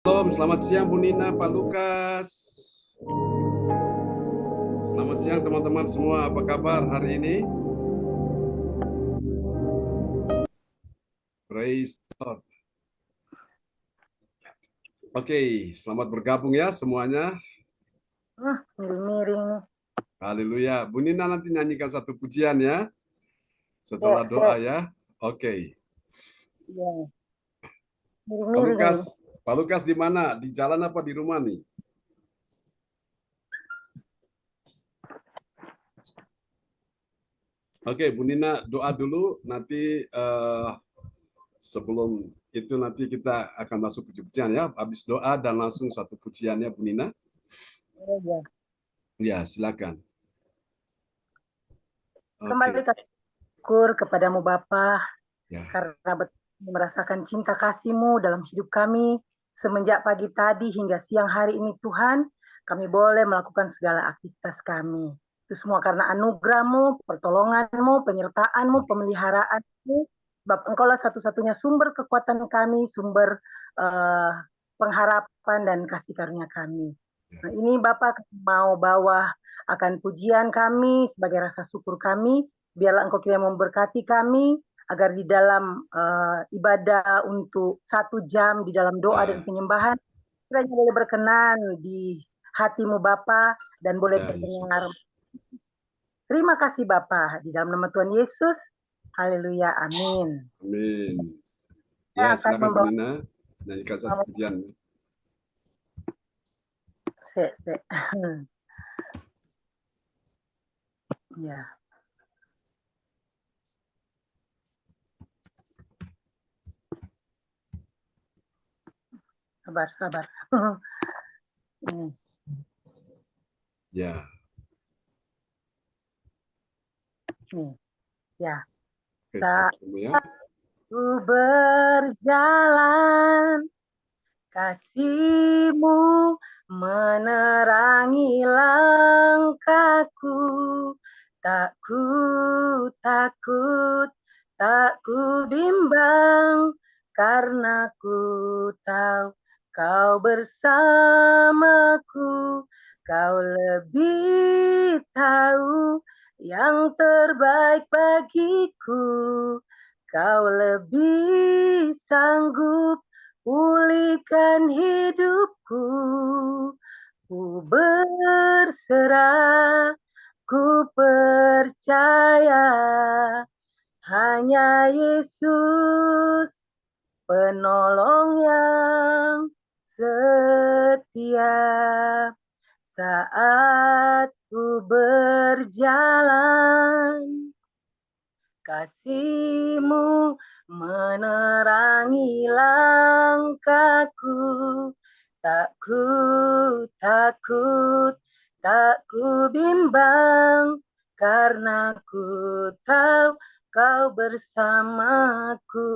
Selamat siang Bu Nina, Pak Lukas. Selamat siang teman-teman semua, apa kabar hari ini? Praise God. Oke, selamat bergabung ya semuanya. Miring-miring nih. Haleluya. Bu Nina nanti nyanyikan satu pujian ya, setelah Sek, doa sek. ya. Oke. Iya, Pak miring-miring Lukas, ini. Pak Lukas di mana? Di jalan apa di rumah nih? Oke, Bu Nina doa dulu, nanti sebelum itu nanti kita akan masuk pujian ya. Habis doa dan langsung satu pujiannya Bu Nina. Iya. Ya, silakan. Kembali Oke. kasih syukur kepadamu Bapa Ya. karena merasakan cinta kasih-Mu dalam hidup kami semenjak pagi tadi hingga siang hari ini Tuhan, kami boleh melakukan segala aktivitas kami. Itu semua karena anugerah-Mu, pertolongan-Mu, penyertaan-Mu, pemeliharaan-Mu. Sebab Engkaulah satu-satunya sumber kekuatan kami, sumber uh, pengharapan dan kasih karunia kami. Nah, ini Bapak mau bawa akan pujian kami sebagai rasa syukur kami. Biarlah Engkau kiranya memberkati kami agar di dalam ibadah untuk 1 jam di dalam doa dan penyembahan kiranya boleh berkenan di hatimu Bapa dan boleh Ya, terdengar. Yesus. Terima kasih Bapa di dalam nama Tuhan Yesus. Haleluya, amin. Amin. Saya Ya, akan silakan Bu membawa Nina. Nyanyikan satu pujian. Ya. Sabar. Ini. Ya. Nih. Ya. Oke, Saat ya. ku berjalan, kasih-Mu menerangi langkahku. Tak ku takut, tak ku bimbang, karena ku tahu Kau bersamaku. Kau lebih tahu yang terbaik bagiku. Kau lebih sanggup pulihkan hidupku. Ku berserah, ku percaya hanya Yesus penolong yang setia. Saat ku berjalan, kasih-Mu menerangi langkahku. Tak ku takut, tak ku bimbang, karena ku tahu Kau bersamaku.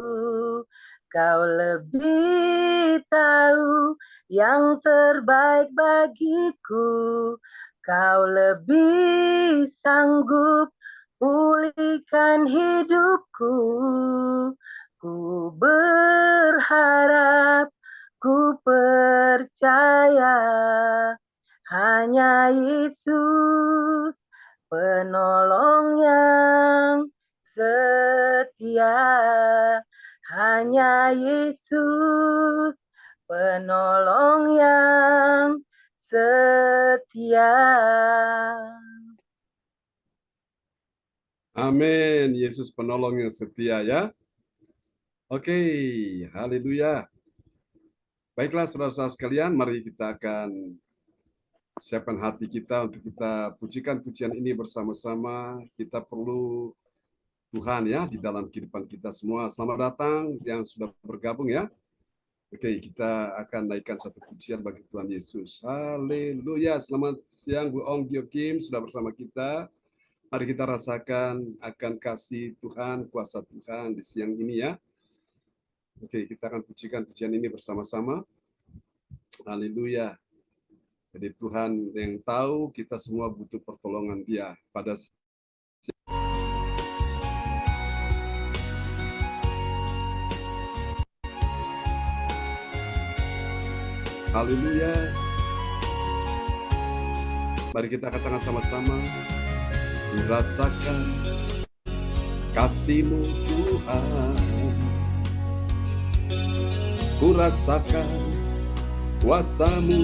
Kau lebih tahu yang terbaik bagiku. Kau lebih sanggup pulihkan hidupku. Ku berharap, ku percaya hanya Yesus penolong yang setia. Hanya Yesus penolong yang setia. Amin. Yesus penolong yang setia ya. Oke, haleluya. Baiklah saudara-saudara sekalian, mari kita akan siapkan hati kita untuk kita pujikan pujian ini bersama-sama. Kita perlu Tuhan ya di dalam kehidupan kita semua. Selamat datang yang sudah bergabung ya. Oke, kita akan naikkan satu pujian bagi Tuhan Yesus. Haleluya. Selamat siang Bu Ong Gio Kim sudah bersama kita. Mari kita rasakan akan kasih Tuhan, kuasa Tuhan di siang ini ya. Oke, kita akan pujikan pujian ini bersama-sama. Haleluya. Jadi Tuhan yang tahu kita semua butuh pertolongan Dia pada Haleluya. Mari kita katakan sama-sama. Rasakan kasih-Mu Tuhan. Ku rasakan kuasa-Mu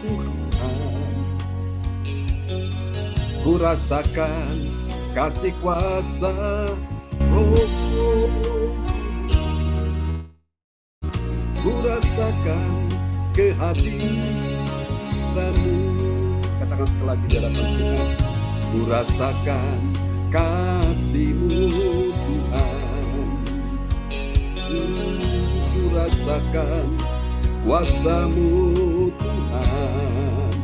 Tuhan. Ku rasakan kasih kuasa Roh. Ku rasakan kehadiran-Mu. Katakan sekali lagi di hadapan Tuhan. Ku rasakan kasih-Mu Tuhan. Ku rasakan kuasa-Mu Tuhan.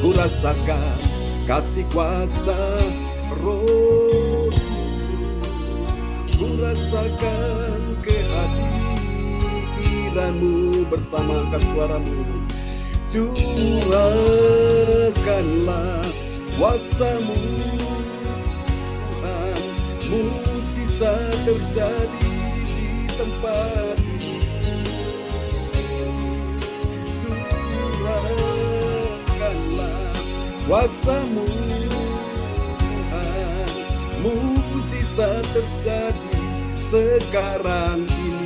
Ku rasakan kasih kuasa Roh Kudus. Ku rasakan kehadiran-Mu bersama angkat suara-Mu. Curahkanlah kuasa-Mu Tuhan. Mujizat terjadi di tempat ini. Curahkanlah kuasa-Mu Tuhan. Mujizat terjadi sekarang ini.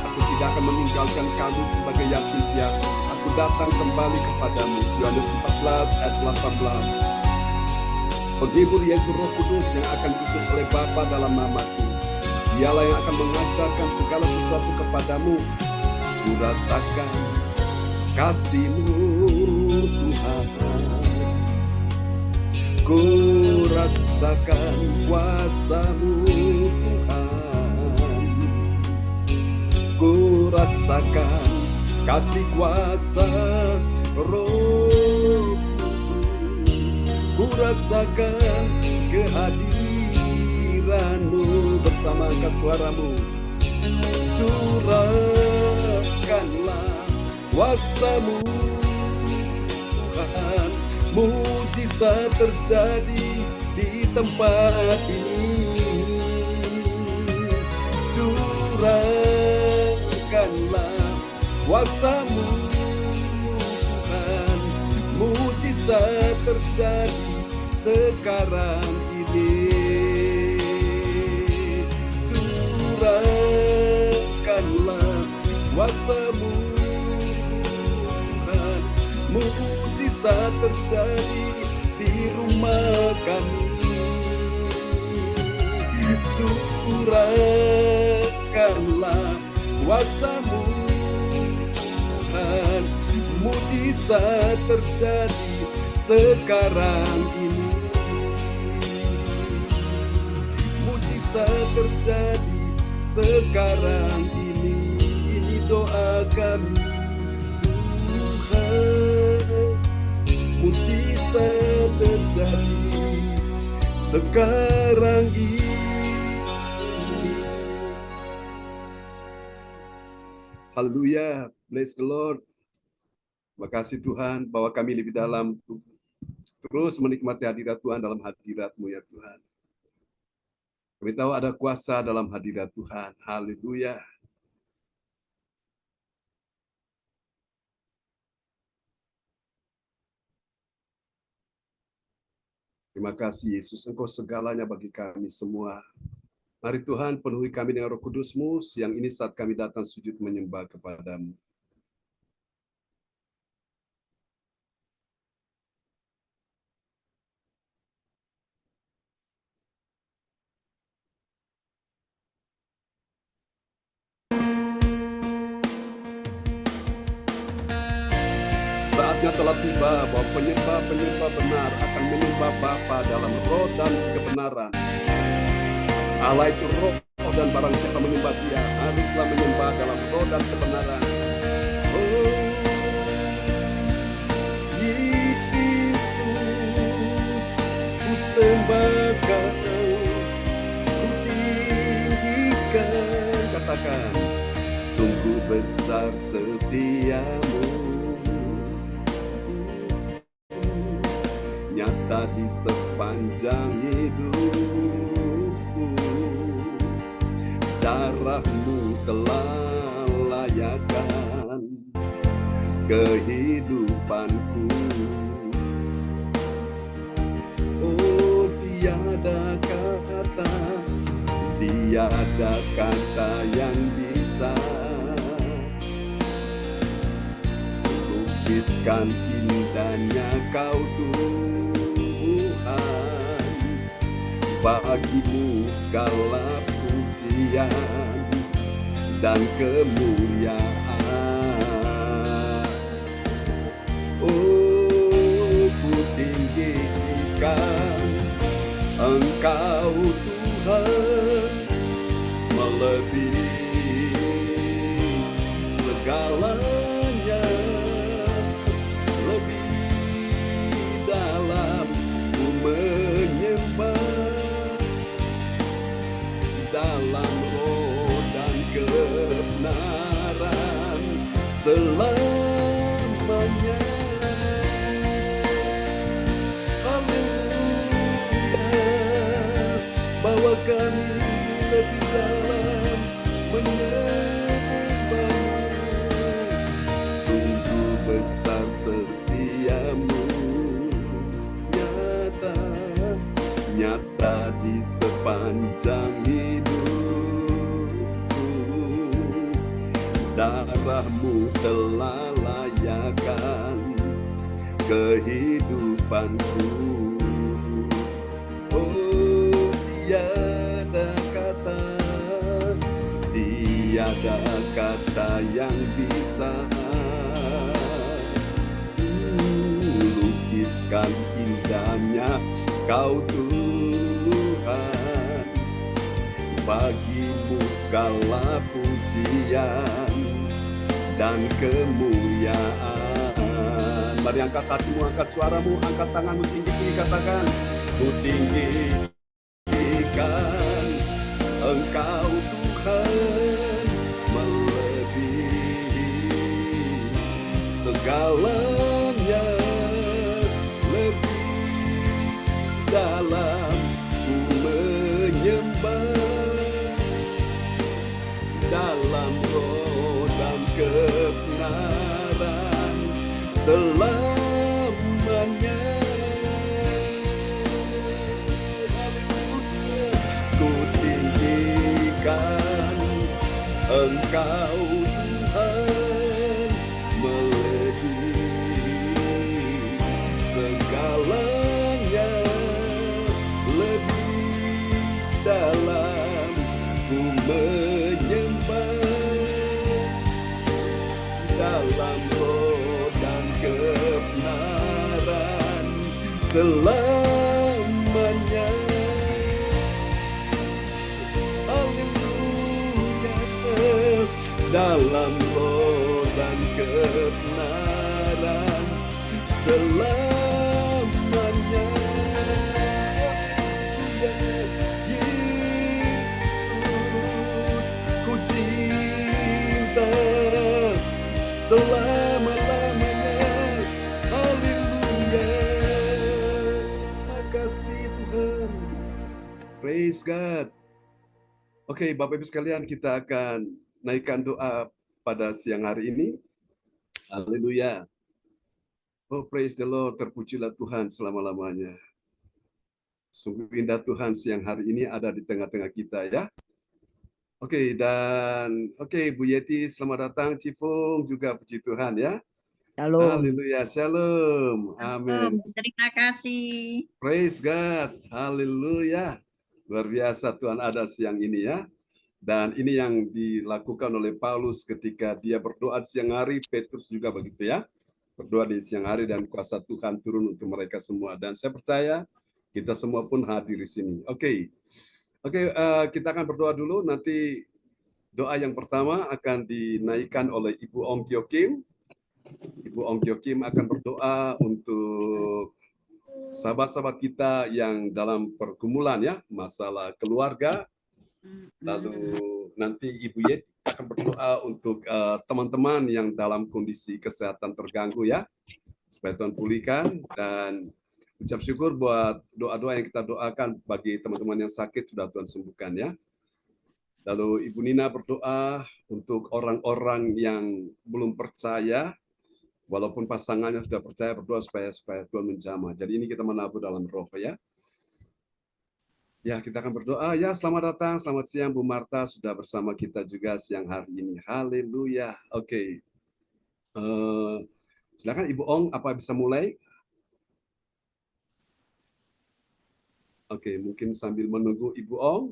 Aku tidak akan meninggalkan kamu sebagai yatim piatu. Aku datang kembali kepadamu. Yohanes 14 ayat 18. Penghibur yaitu Roh Kudus yang akan diutus oleh Bapa dalam namaku. Dialah yang akan mengajarkan segala sesuatu kepadamu. Ku rasakan kasih-Mu Tuhan. Ku rasakan kuasa-Mu Tuhan. Ku rasakan kasih kuasa Roh Kudus. Ku rasakan kehadiran-Mu bersama angkat suara-Mu. Curahkanlah kuasa-Mu Tuhan. Mujizat terjadi di tempat ini. Curahkanlah kuasa-Mu Tuhan. Mujizat terjadi sekarang ini. Curahkanlah kuasa-Mu Tuhan. Mujizat terjadi di rumah kami. Curahkanlah kuasa-Mu Tuhan. Mujizat terjadi sekarang ini. Mujizat terjadi sekarang ini. Ini doa kami Tuhan. Mujizat terjadi sekarang ini. Haleluya, bless the Lord. Terima kasih Tuhan bahwa kami lebih dalam terus menikmati hadirat Tuhan dalam hadirat-Mu ya Tuhan. Kami tahu ada kuasa dalam hadirat Tuhan. Haleluya. Terima kasih Yesus, Engkau segalanya bagi kami semua. Mari Tuhan penuhi kami dengan Roh Kudus-Mu siang ini saat kami datang sujud menyembah kepada-Mu. Saatnya telah tiba bahwa penyembah-penyembah benar akan menyembah Bapa dalam roh dan kebenaran. Allah itu roh dan barang siapa menyembah Dia haruslah menyembah dalam roh dan kebenaran. Oh, Yesus, ku sembah Kau, ku tinggikan. Katakan, sungguh besar setiamu, nyata di sepanjang hidupku. darahmu telah layakkan kehidupanku. Oh, tiada kata yang bisa lukiskan indahnya Kau Tuhan. Bagimu segala pujian dan kemuliaan. Oh, ku tinggikan Engkau Tuhan, melebihi segalanya, lebih dalam ku menyembah, dalam roh dan kebenaran selamanya. Bawa kami lebih dalam menyembah-Mu. Sungguh besar setiamu, nyata di sepanjang hidupku. Darah-Mu telah layakkan kehidupanku. Tiada kata yang bisa lukiskan indahnya Kau Tuhan. Bagimu segala pujian dan kemuliaan. Mari angkat hatimu, angkat suaramu, angkat tanganmu tinggi-tinggi, katakan, ku tinggikan Engkau Tuhan, melebihi segalanya, lebih dalam ku menyembah, dalam roh dan kebenaran selamanya. Engkau Tuhan, melebihi segalanya, lebih dalam ku menyembah, dalam roh dan kebenaran selamanya. Dalam roh dan kebenaran selamanya. Yesus, ku cinta selama-lamanya. Haleluya. Makasih Tuhan. Praise God. Oke, Bapak Ibu sekalian, kita akan naikkan doa pada siang hari ini. Haleluya. Oh, praise the Lord. Terpujilah Tuhan selama-lamanya. Sungguh indah Tuhan siang hari ini ada di tengah-tengah kita ya. Oke, dan Bu Yeti, selamat datang. Cifung juga, puji Tuhan ya. Shalom. Haleluya, shalom. Amin. Terima kasih. Praise God. Haleluya. Luar biasa Tuhan ada siang ini ya. Dan ini yang dilakukan oleh Paulus ketika dia berdoa siang hari, Petrus juga begitu ya. Berdoa di siang hari dan kuasa Tuhan turun untuk mereka semua. Dan saya percaya kita semua pun hadir di sini. Oke, kita akan berdoa dulu. Nanti doa yang pertama akan dinaikkan oleh Ibu Ong Kyo Kim. Ibu Ong Kyo Kim akan berdoa untuk sahabat-sahabat kita yang dalam pergumulan ya, masalah keluarga. Lalu nanti Ibu Yeti akan berdoa untuk teman-teman yang dalam kondisi kesehatan terganggu ya, supaya Tuhan pulihkan, dan ucap syukur buat doa-doa yang kita doakan bagi teman-teman yang sakit sudah Tuhan sembuhkan ya. Lalu Ibu Nina berdoa untuk orang-orang yang belum percaya, walaupun pasangannya sudah percaya, berdoa supaya Tuhan menjamah. Jadi ini kita menabur dalam roh ya. Ya, kita akan berdoa. Ya, selamat datang, selamat siang Bu Marta, sudah bersama kita juga siang hari ini. Haleluya. Oke. Silakan Ibu Ong, apa bisa mulai? Oke, mungkin sambil menunggu Ibu Ong.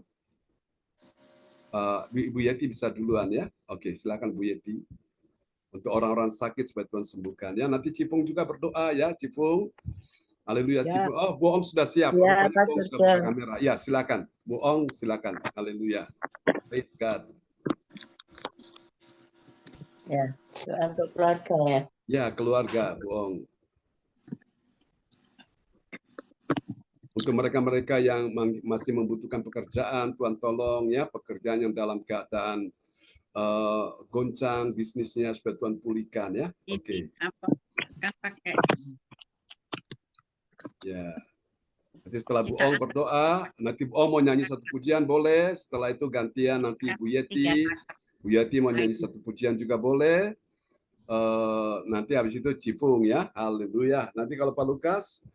Ibu Yeti bisa duluan ya. Oke, silakan Bu Yeti. Untuk orang-orang sakit supaya Tuhan sembuhkan. Ya, nanti Cipung juga berdoa ya, Cipung. Haleluya, Ya. Cipung. Oh, Bu Ong sudah siap. Ya, Rupanya Bu Ong Pastor sudah buka John. kamera. Ya, silakan. Bu Ong, silakan. Haleluya. Praise God. Ya, doa untuk keluarga ya. Ya, keluarga, Bu Ong. Untuk mereka-mereka yang masih membutuhkan pekerjaan, Tuhan tolong ya, pekerjaan yang dalam keadaan goncang bisnisnya supaya Tuhan pulihkan ya. Oke. Apa kan pakai Ya. Nanti setelah Bu Ong berdoa, nanti Bu Ong mau nyanyi satu pujian boleh. Setelah itu gantian nanti Bu Yeti. Bu Yeti mau nyanyi satu pujian juga boleh. Nanti habis itu Cipung ya. Haleluya. Nanti kalau Pak Lukas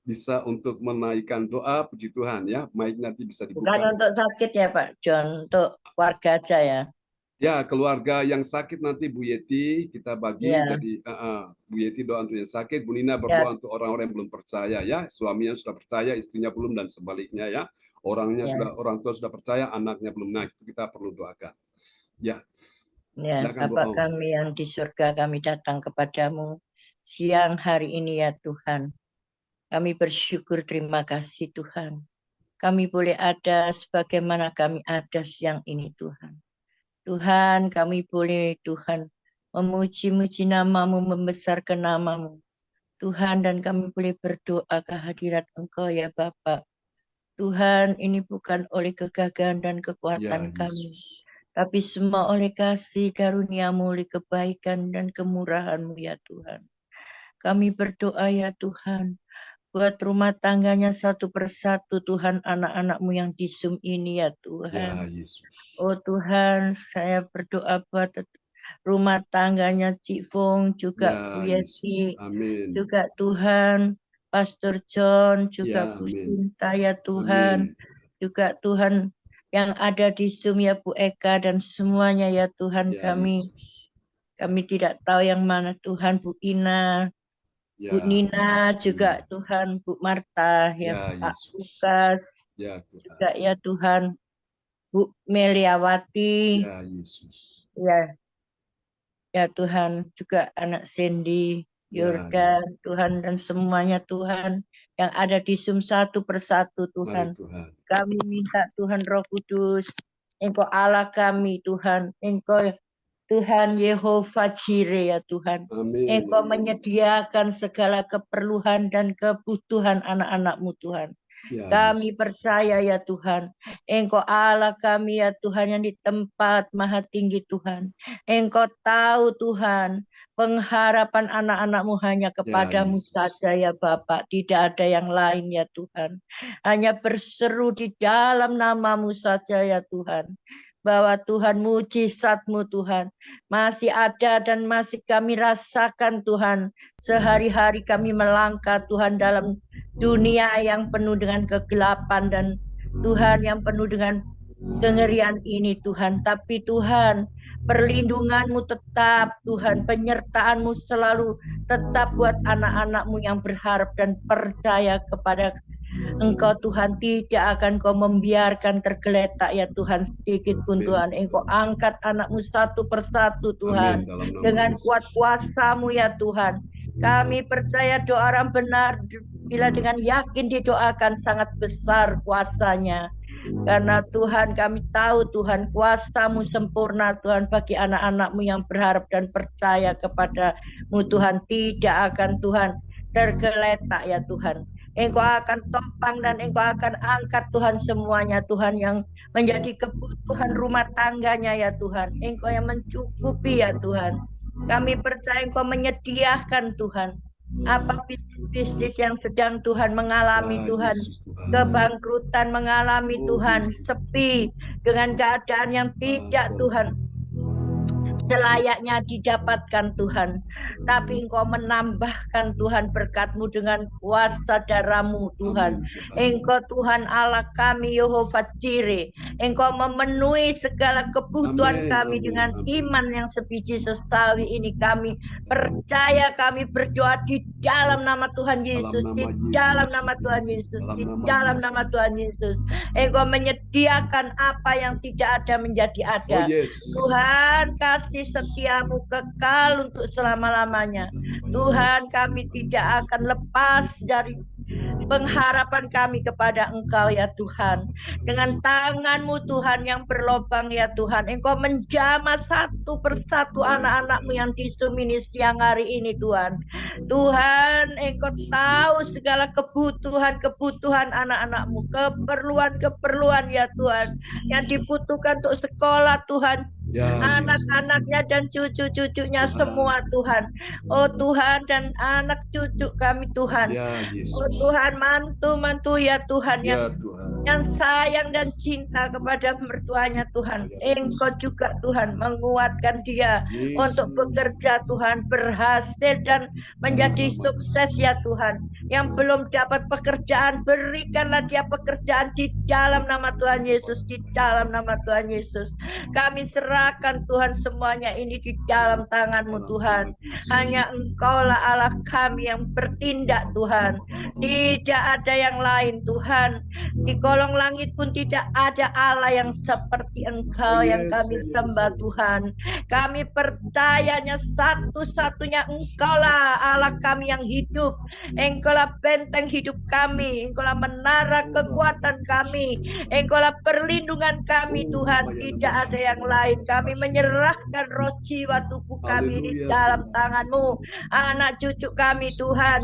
bisa untuk menaikkan doa puji Tuhan ya. Mic nanti bisa dibuka. Bukan untuk sakit ya Pak John, untuk keluarga aja ya. Ya, keluarga yang sakit nanti Bu Yeti kita bagi Ya. jadi Bu Yeti doa untuk yang sakit, Bu Nina berdoa untuk orang-orang yang belum percaya ya, suaminya sudah percaya, istrinya belum dan sebaliknya ya. Orangnya Ya. sudah, orang tua sudah percaya, anaknya belum. Nah, itu kita perlu doakan. Ya. Ya, Silakan, Bu Bapa Ong. kami yang di surga, kami datang kepadamu siang hari ini ya Tuhan. Kami bersyukur, terima kasih Tuhan. Kami boleh ada sebagaimana kami ada siang ini Tuhan. Tuhan, kami boleh Tuhan memuji-muji namamu, membesarkan namamu. Tuhan, dan kami boleh berdoa ke hadirat Engkau ya Bapa. Tuhan, ini bukan oleh kegagahan dan kekuatan kami, tapi semua oleh kasih karunia-Mu, oleh kebaikan dan kemurahan-Mu ya Tuhan. Kami berdoa ya Tuhan, buat rumah tangganya satu persatu Tuhan, anak-anak-Mu yang di Zoom ini ya Tuhan. Ya Yesus. Oh Tuhan, saya berdoa buat rumah tangganya Cik Fong, juga Bu Yeti, Amin. juga Tuhan, Pastor John, juga Ya, Bu amin. Sinta ya Tuhan, juga Tuhan yang ada di Zoom ya Bu Eka dan semuanya ya Tuhan Ya, kami. Yesus. Kami tidak tahu yang mana Tuhan, Bu Ina, Ya, Bu Nina, juga Tuhan, Bu Marta, ya Pak Yesus. Lukas, Ya Tuhan. juga ya Tuhan, Bu Meliawati, Ya Yesus. Ya Tuhan, juga anak Cindy, Yordan, Tuhan, dan semuanya Tuhan yang ada di Zoom satu persatu Tuhan. Mari Tuhan. Kami minta Tuhan Roh Kudus, Engkau Allah kami Tuhan, Engkau Tuhan Yehova Jireh ya Tuhan. Amin. Engkau menyediakan segala keperluan dan kebutuhan anak-anak-Mu Tuhan. Ya, Kami Yesus. percaya ya Tuhan, Engkau Allah kami ya Tuhan yang di tempat maha tinggi Tuhan. Engkau tahu Tuhan, pengharapan anak-anak-Mu hanya kepadamu saja ya Bapak. Tidak ada yang lain ya Tuhan. Hanya berseru di dalam namamu saja ya Tuhan. Bahwa Tuhan mujizat-Mu Tuhan masih ada dan masih kami rasakan Tuhan. Sehari-hari kami melangkah Tuhan dalam dunia yang penuh dengan kegelapan dan Tuhan yang penuh dengan kengerian ini Tuhan. Tapi Tuhan, perlindungan-Mu tetap Tuhan, penyertaan-Mu selalu tetap buat anak-anak-Mu yang berharap dan percaya kepada Engkau Tuhan. Tidak akan Kau membiarkan tergeletak ya Tuhan sedikit pun Tuhan. Engkau angkat anak-Mu satu persatu Tuhan. Dengan kuat kuasa-Mu ya Tuhan. Kami percaya doa orang benar bila dengan yakin didoakan sangat besar kuasanya. Karena Tuhan kami tahu Tuhan kuasa-Mu sempurna Tuhan bagi anak-anak-Mu yang berharap dan percaya kepada-Mu Tuhan. Tidak akan Tuhan tergeletak ya Tuhan. Engkau akan topang dan Engkau akan angkat Tuhan semuanya Tuhan yang menjadi kebutuhan rumah tangganya ya Tuhan. Engkau yang mencukupi ya Tuhan. Kami percaya Engkau menyediakan Tuhan Apa bisnis yang sedang Tuhan mengalami, Ya, Tuhan, Yesus Tuhan. kebangkrutan mengalami, Oh, Tuhan, Yesus. sepi dengan keadaan yang tidak, Tuhan, selayaknya didapatkan, Tuhan. Tapi Engkau menambahkan, Tuhan, berkat-Mu dengan kuasa darah-Mu, Tuhan. Amin, Tuhan. Engkau Tuhan Allah kami, Yehova Jireh. Engkau memenuhi segala kebutuhan Amin, kami amin, dengan amin. iman yang sebiji sestawi ini. Kami percaya, kami berdoa di dalam nama Tuhan Yesus, Dalam di nama Yesus. dalam nama Tuhan Yesus, Dalam di nama dalam Yesus. nama Tuhan Yesus. Engkau menyediakan apa yang tidak ada menjadi ada. Oh, yes. Tuhan, kasih setiamu kekal untuk selama-lamanya. Tuhan, kami tidak akan lepas dari pengharapan kami kepada Engkau, ya Tuhan. Dengan tangan-Mu, Tuhan, yang berlobang, ya Tuhan, Engkau menjamah satu persatu anak-anak-Mu yang di Zoom ini siang hari ini, Tuhan. Tuhan, Engkau tahu segala kebutuhan-kebutuhan anak-anak-Mu, keperluan-keperluan, ya Tuhan, yang dibutuhkan untuk sekolah, Tuhan, Ya, anak-anaknya dan cucu-cucunya Tuhan. semua, Tuhan. Oh Tuhan, dan anak cucu kami, Tuhan. Ya, Yesus. Oh Tuhan, mantu-mantu, ya Tuhan, Ya, Tuhan. yang sayang dan cinta kepada mertuanya, Tuhan. Engkau juga, Tuhan, menguatkan dia Yesus. untuk bekerja, Tuhan, berhasil dan menjadi sukses, ya Tuhan. Yang belum dapat pekerjaan, berikanlah dia pekerjaan di dalam nama Tuhan Yesus, di dalam nama Tuhan Yesus. Kami serahkan, Tuhan, semuanya ini di dalam tangan-Mu, Tuhan. Hanya Engkaulah Allah kami yang bertindak, Tuhan. Tidak ada yang lain, Tuhan. Di kolong langit pun tidak ada Allah yang seperti Engkau, Oh, yang yes, kami yes, sembah, yes. Tuhan. Kami percayanya satu-satunya Engkaulah Allah kami yang hidup. Engkaulah benteng hidup kami. Engkaulah menara kekuatan kami. Engkaulah perlindungan kami, Tuhan. Tidak ada yang lain. Kami menyerahkan roh jiwa tubuh kami di Haleluya, dalam Tuhan. tangan-Mu. Anak cucu kami, Tuhan,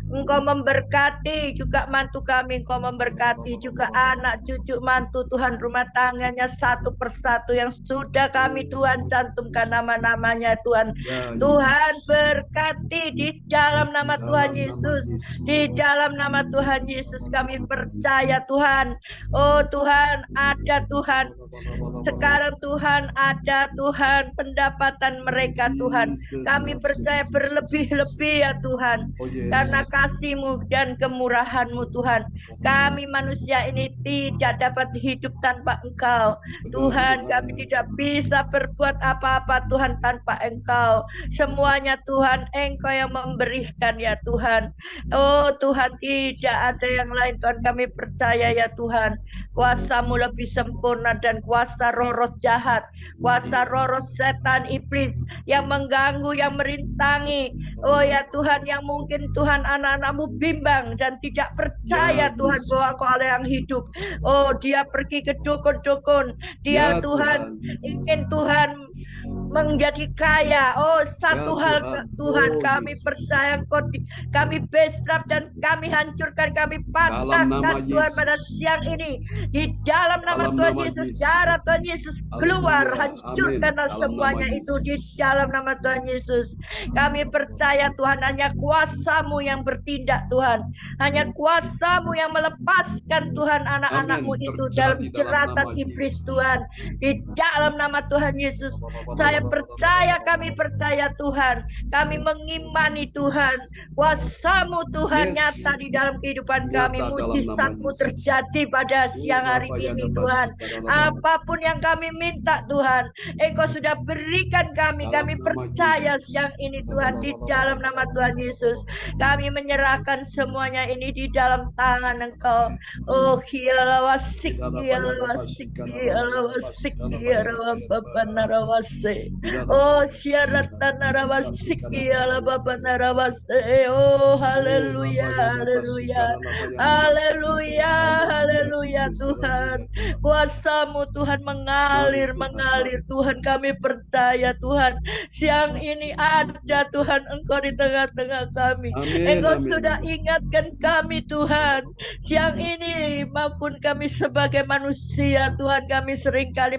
Engkau memberkati juga mantu kami. Engkau memberkati juga anak cucu mantu, Tuhan, rumah tangganya satu persatu yang sudah kami, Tuhan, cantumkan nama-namanya, Tuhan. Ya, Tuhan, berkati di dalam nama Tuhan Yesus. Di dalam nama Tuhan Yesus kami percaya, Tuhan. Oh Tuhan, ada, Tuhan. Sekarang, Tuhan, ada, Tuhan, pendapatan mereka, Tuhan. Kami percaya berlebih-lebih, ya Tuhan. Oh, yes. Karena kasih-Mu dan kemurahan-Mu, Tuhan. Kami manusia ini tidak dapat hidup tanpa Engkau. Tuhan, kami tidak bisa berbuat apa-apa, Tuhan, tanpa Engkau. Semuanya, Tuhan, Engkau yang memberikan, ya Tuhan. Oh Tuhan, tidak ada yang lain, Tuhan. Kami percaya, ya Tuhan, kuasa-Mu lebih sempurna, dan kuasa roh-roh jahat, kuasa roh-roh setan iblis yang mengganggu, yang merintangi. Oh ya Tuhan, yang mungkin, Tuhan, anak-anak-Mu bimbang dan tidak percaya, Ya, Tuhan, Yesus. bahwa Engkau Allah yang hidup. Oh, dia pergi ke dukun-dukun. Dia, Ya, Tuhan, Tuhan. ingin, Tuhan, menjadi kaya. Oh, satu Ya, hal, Tuhan. Tuhan, Oh, kami Yesus. percaya Engkau, kami bestrap dan kami hancurkan, kami Dalam patahkan, nama Tuhan, Yesus. pada siang ini. Di dalam nama Dalam Tuhan nama Yesus, Yesus. darah Tuhan Yesus keluar, Haleluya. hancurkanlah Amin. Dalam semuanya nama itu di Yesus. dalam nama Tuhan Yesus. Kami percaya, Tuhan, hanya kuasa-Mu yang bertindak, Tuhan. Hanya kuasa-Mu yang melepaskan, Tuhan, anak-anak-Mu Amin. itu Terjadi dalam dalam jeratan nama iblis, Yesus. Tuhan. Di dalam nama Tuhan Yesus, saya percaya, kami percaya, Tuhan. Kami mengimani, Tuhan, kuasa-Mu, Tuhan, Yes. nyata di dalam kehidupan kami. Nyata dalam nama Mujizat-Mu Yesus. terjadi pada siang hari ini, Tuhan. Apapun yang kami minta, Tuhan, Engkau sudah berikan kami. Dalam Kami nama percaya Yesus. siang ini, Tuhan, di dalam nama Tuhan Yesus. Kami menyerahkan semuanya ini di dalam tangan Engkau. Oh, kialawasik, kialawasik, kialawasik, kialawababanarabase. Oh, syaratanarabasik, kialababanarabase. Oh, haleluya, haleluya. Haleluya, haleluya, Tuhan. Kuasa-Mu, Tuhan, mengalir, mengalir, Tuhan. Kami percaya, Tuhan, siang ini ada, Tuhan, Engkau di tengah-tengah kami. Amin. Engkau Amin. sudah ingatkan kami, Tuhan. Siang ini maupun kami sebagai manusia, Tuhan, kami seringkali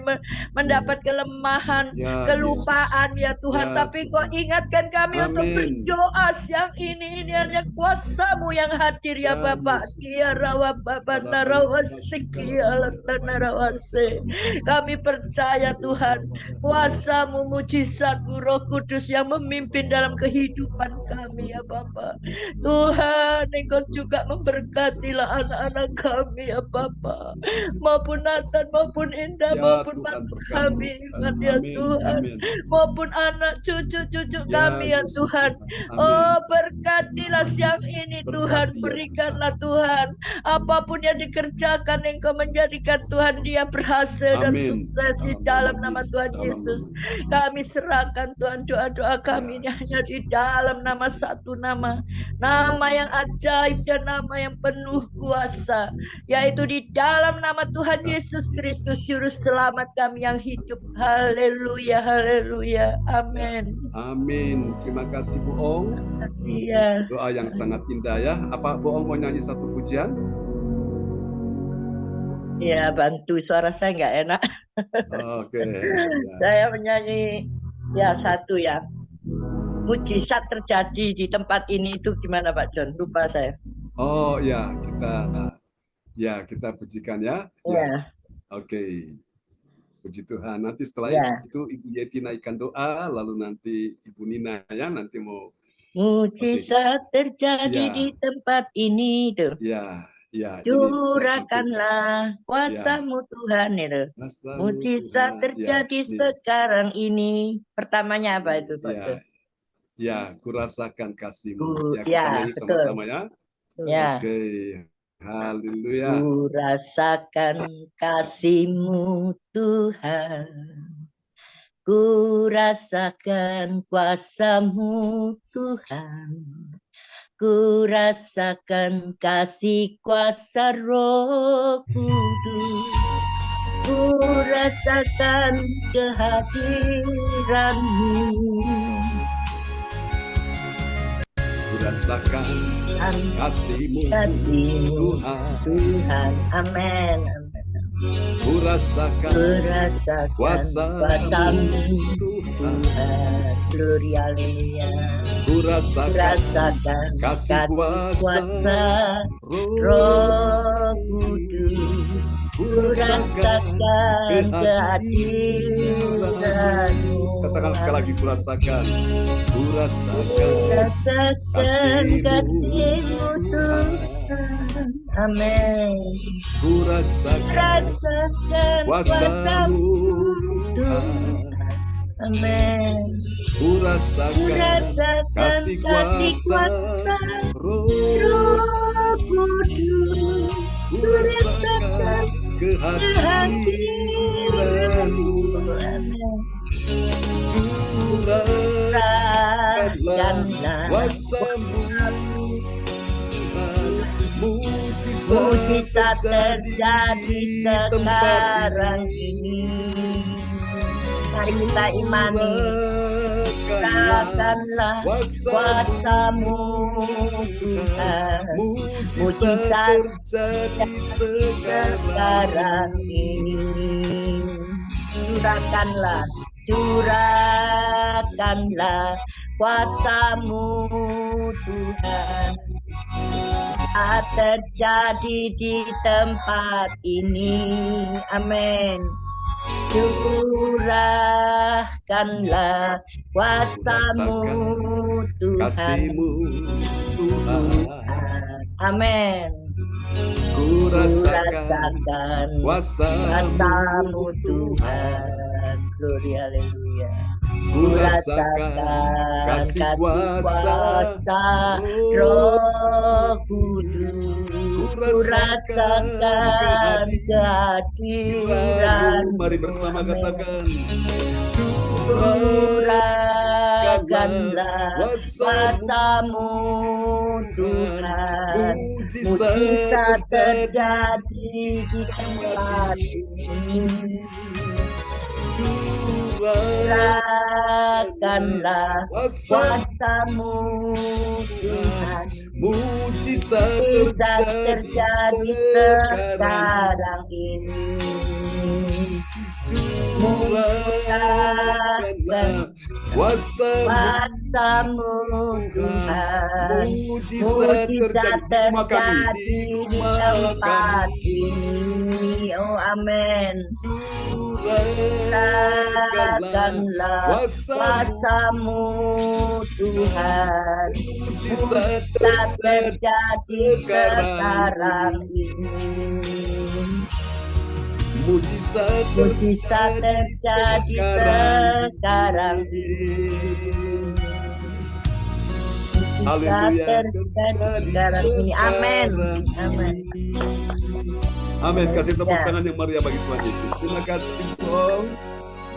mendapat kelemahan, Tuhan, Ya, kelupaan ya Tuhan, Ya, tapi Kau Tuhan. ingatkan kami untuk Amin. berdoa siang ini hanya kuasa-Mu yang hadir ya Ya, Bapak. Yesus. Kia rawa Bapa narawasi kia lata narawase. Kami percaya Tuhan, kuasa-Mu, mujizat-Mu, Roh Kudus yang memimpin dalam kehidupan kami ya Bapak. Tuhan, Engkau juga memberkatilah anak-anak kami ya Bapak, maupun Nathan, maupun Indah, Ya, maupun Tuhan mantu berkati. kami Iman ya Amin. Tuhan, Amin. maupun anak cucu-cucu Ya, kami ya Yesus Tuhan. Tuhan. Amin. Oh, berkatilah siang ini Tuhan, Berkati ya berikanlah Tuhan apapun yang dikerjakan, Engkau menjadikan Tuhan dia berhasil dan Amin. sukses di dalam nama Tuhan Yesus. Kami serahkan Tuhan doa-doa kami ini hanya di dalam nama satu nama yang ajaib dan nama yang penuh kuasa, yaitu di dalam nama Tuhan Yesus Kristus, Juru Selamat kami yang hidup. Haleluya, haleluya, amin. Amin. Terima kasih Bu Ong. Iya. Doa yang sangat indah ya. Apa Bu Ong mau nyanyi satu pujian? Ya, bantu, suara saya nggak enak. Oke. Ya. Saya menyanyi ya satu ya. Mujizat terjadi di tempat ini itu gimana Pak John? Lupa saya. Oh ya, kita pujikan ya. Ya. Oke. Puji Tuhan. Nanti setelah Ya. itu Ibu Yeti naikkan doa, lalu nanti Ibu Nina ya nanti mau. Mujizat terjadi Ya. di tempat ini tuh. Ya. Ya, Curahkanlah kuasa-Mu Tuhan itu. Mujizat terjadi sekarang ini. Pertamanya apa itu Pak John? Ya, kurasakan kasih-Mu. Ya, kita Ya, nyanyi sama-sama ya. Ya. Oke. Haleluya. Kurasakan kasih-Mu Tuhan. Kurasakan kuasa-Mu Tuhan. Kurasakan kasih kuasa Roh Kudus. Kurasakan kehadiran-Mu. Kurasakan kasih-Mu Tuhan. Amin. Kurasakan kuasa-Mu Tuhan. Gloria, haleluya. Kurasakan kasih kuasa Roh Kudus. Kurasakan kehadiran-Mu. Katakan sekali lagi, kurasakan kasih-Mu Tuhan. Amin. Kurasakan kuasa-Mu Tuhan. Amin. Kurasakan kasih kuasa Roh Kudus. Kurasakan kehadiran-Mu. Curahkanlah kuasa-Mu Tuhan. Mujizat terjadi sekarang ini. Mari kita imani. Curahkanlah kuasa-Mu Tuhan. Mujizat terjadi sekarang ini. Curahkanlah kuasa-Mu Tuhan. Terjadi di tempat ini. Amin. Curahkanlah kuasa-Mu Tuhan. Kasih-Mu Tuhan. Amin. Kurasakan kuasa-Mu Tuhan. Gloria, haleluya. Kurasakan kasih kuasa Roh Kudus. Kurasakan kehadiran-Mu. Mari bersama katakan. Curahkanlah kuasa-Mu Tuhan. Mujizat terjadi di tempat ini. Curahkanlah kuasa-Mu Tuhan. Mujizat terjadi sekarang ini. Curahkanlah kuasa-Mu Tuhan, mujizat terjadi di rumah kami, di rumah kami. Oh amin. Curahkanlah kuasa-Mu Tuhan, mujizat terjadi sekarang ini. Mujizat terjadi sekarang ini. Haleluya, terjadi sekarang ini. Amin. Amin. Amin. Kasih tepuk tangan yang meriah bagi Tuhan Yesus. Terima kasih, Bung.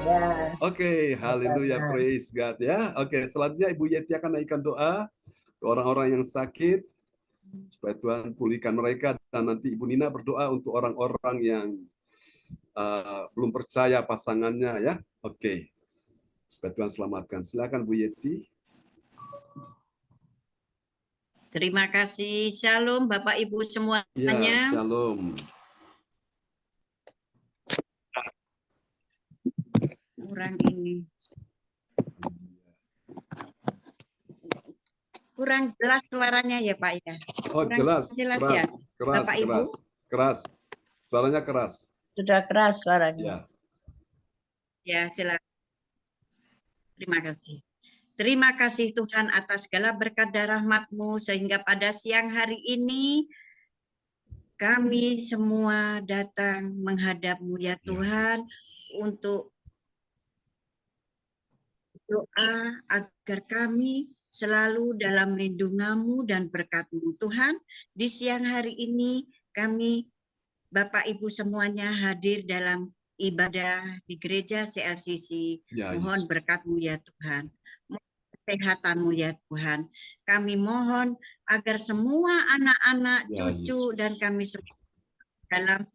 Ya. Oke, haleluya, praise God ya. Oke, selanjutnya Ibu Yeti akan naikkan doa ke orang-orang yang sakit supaya Tuhan pulihkan mereka, dan nanti Ibu Nina berdoa untuk orang-orang yang belum percaya pasangannya ya. Oke. Supaya Tuhan selamatkan. Silakan Bu Yeti. Terima kasih. Shalom Bapak Ibu semuanya. Ya, shalom. Kurang jelas suaranya ya Pak ya. Oh, jelas jelas keras, ya. keras, Bapak Ibu. keras, keras. Suaranya keras. Sudah keras suaranya. Ya. Ya, jelas. Terima kasih. Terima kasih Tuhan atas segala berkat dan rahmat-Mu sehingga pada siang hari ini kami semua datang menghadap-Mu ya Tuhan untuk doa agar kami selalu dalam lindungan-Mu dan berkat-Mu. Tuhan, di siang hari ini kami Bapak Ibu semuanya hadir dalam ibadah di gereja CLCC. Mohon berkat-Mu ya Tuhan. Kesehatan-Mu ya Tuhan. Kami mohon agar semua anak-anak, cucu, dan kami semua dalam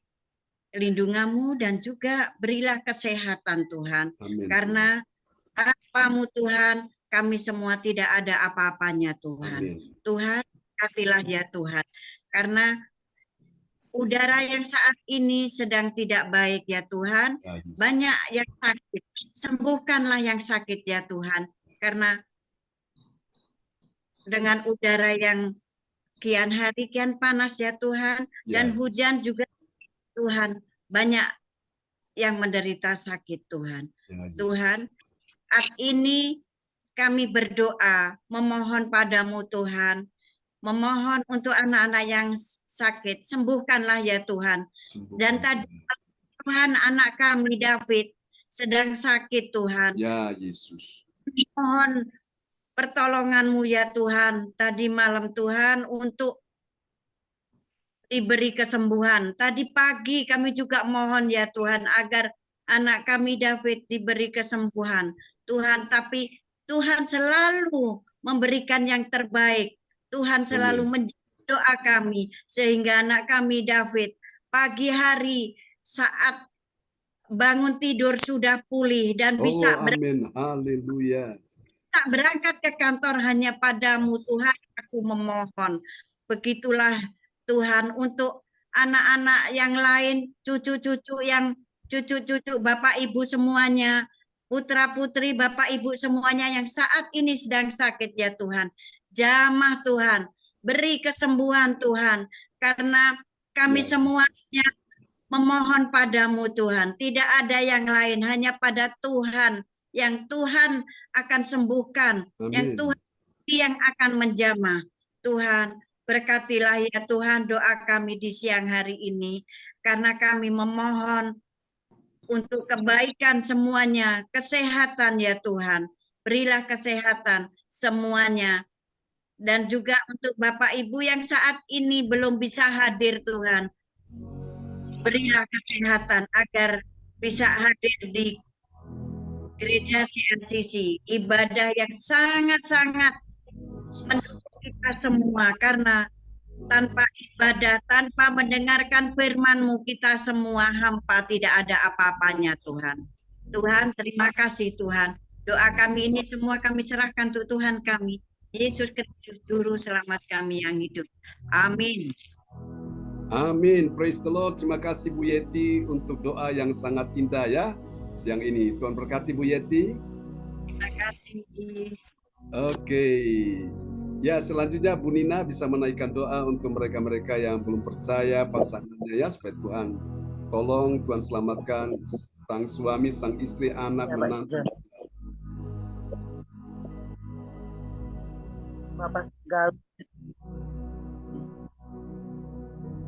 lindungan-Mu dan juga berilah kesehatan Tuhan. Amin. Karena tanpa-Mu Tuhan, kami semua tidak ada apa-apanya Tuhan. Amin. Tuhan, kasihlah ya Tuhan. Karena udara yang saat ini sedang tidak baik ya Tuhan. Banyak yang sakit. Sembuhkanlah yang sakit ya Tuhan. Karena dengan udara yang kian hari kian panas ya Tuhan. Dan hujan juga Tuhan. Banyak yang menderita sakit Tuhan. Tuhan, saat ini kami berdoa memohon padamu Tuhan. Memohon untuk anak-anak yang sakit. Sembuhkanlah ya Tuhan. Dan tadi Tuhan anak kami David sedang sakit Tuhan. Ya Yesus. Mohon pertolongan-Mu ya Tuhan. Tadi malam Tuhan untuk diberi kesembuhan. Tadi pagi kami juga mohon ya Tuhan agar anak kami David diberi kesembuhan. Tuhan, tapi Tuhan selalu memberikan yang terbaik. Tuhan selalu menjawab doa kami sehingga anak kami David pagi hari saat bangun tidur sudah pulih dan bisa berangkat ke kantor hanya padamu Tuhan aku memohon. Begitulah Tuhan untuk anak-anak yang lain, cucu-cucu Bapak Ibu semuanya, putra-putri Bapak Ibu semuanya yang saat ini sedang sakit ya Tuhan. Jamah Tuhan, beri kesembuhan Tuhan, karena kami semuanya memohon padamu Tuhan. Tidak ada yang lain, hanya pada Tuhan yang Tuhan akan sembuhkan, yang Tuhan yang akan menjamah. Tuhan, berkatilah ya Tuhan doa kami di siang hari ini, karena kami memohon untuk kebaikan semuanya, kesehatan ya Tuhan. Berilah kesehatan semuanya. Dan juga untuk Bapak Ibu yang saat ini belum bisa hadir Tuhan. Berilah kesehatan agar bisa hadir di gereja CLCC. Ibadah yang sangat-sangat mendukung kita semua. Karena tanpa ibadah, tanpa mendengarkan firman-Mu kita semua hampa, tidak ada apa-apanya Tuhan. Tuhan, terima kasih Tuhan. Doa kami ini semua kami serahkan untuk Tuhan kami. Yesus Kristus Juru Selamat kami yang hidup. Amin. Amin. Praise the Lord. Terima kasih Bu Yeti untuk doa yang sangat indah ya. siang ini. Tuhan berkati Bu Yeti. Terima kasih. Oke. Ya, selanjutnya Bu Nina bisa menaikkan doa untuk mereka-mereka yang belum percaya pasangannya ya, supaya Tuhan tolong, Tuhan selamatkan sang suami, sang istri, anak, Ya, menantu. Bapak segala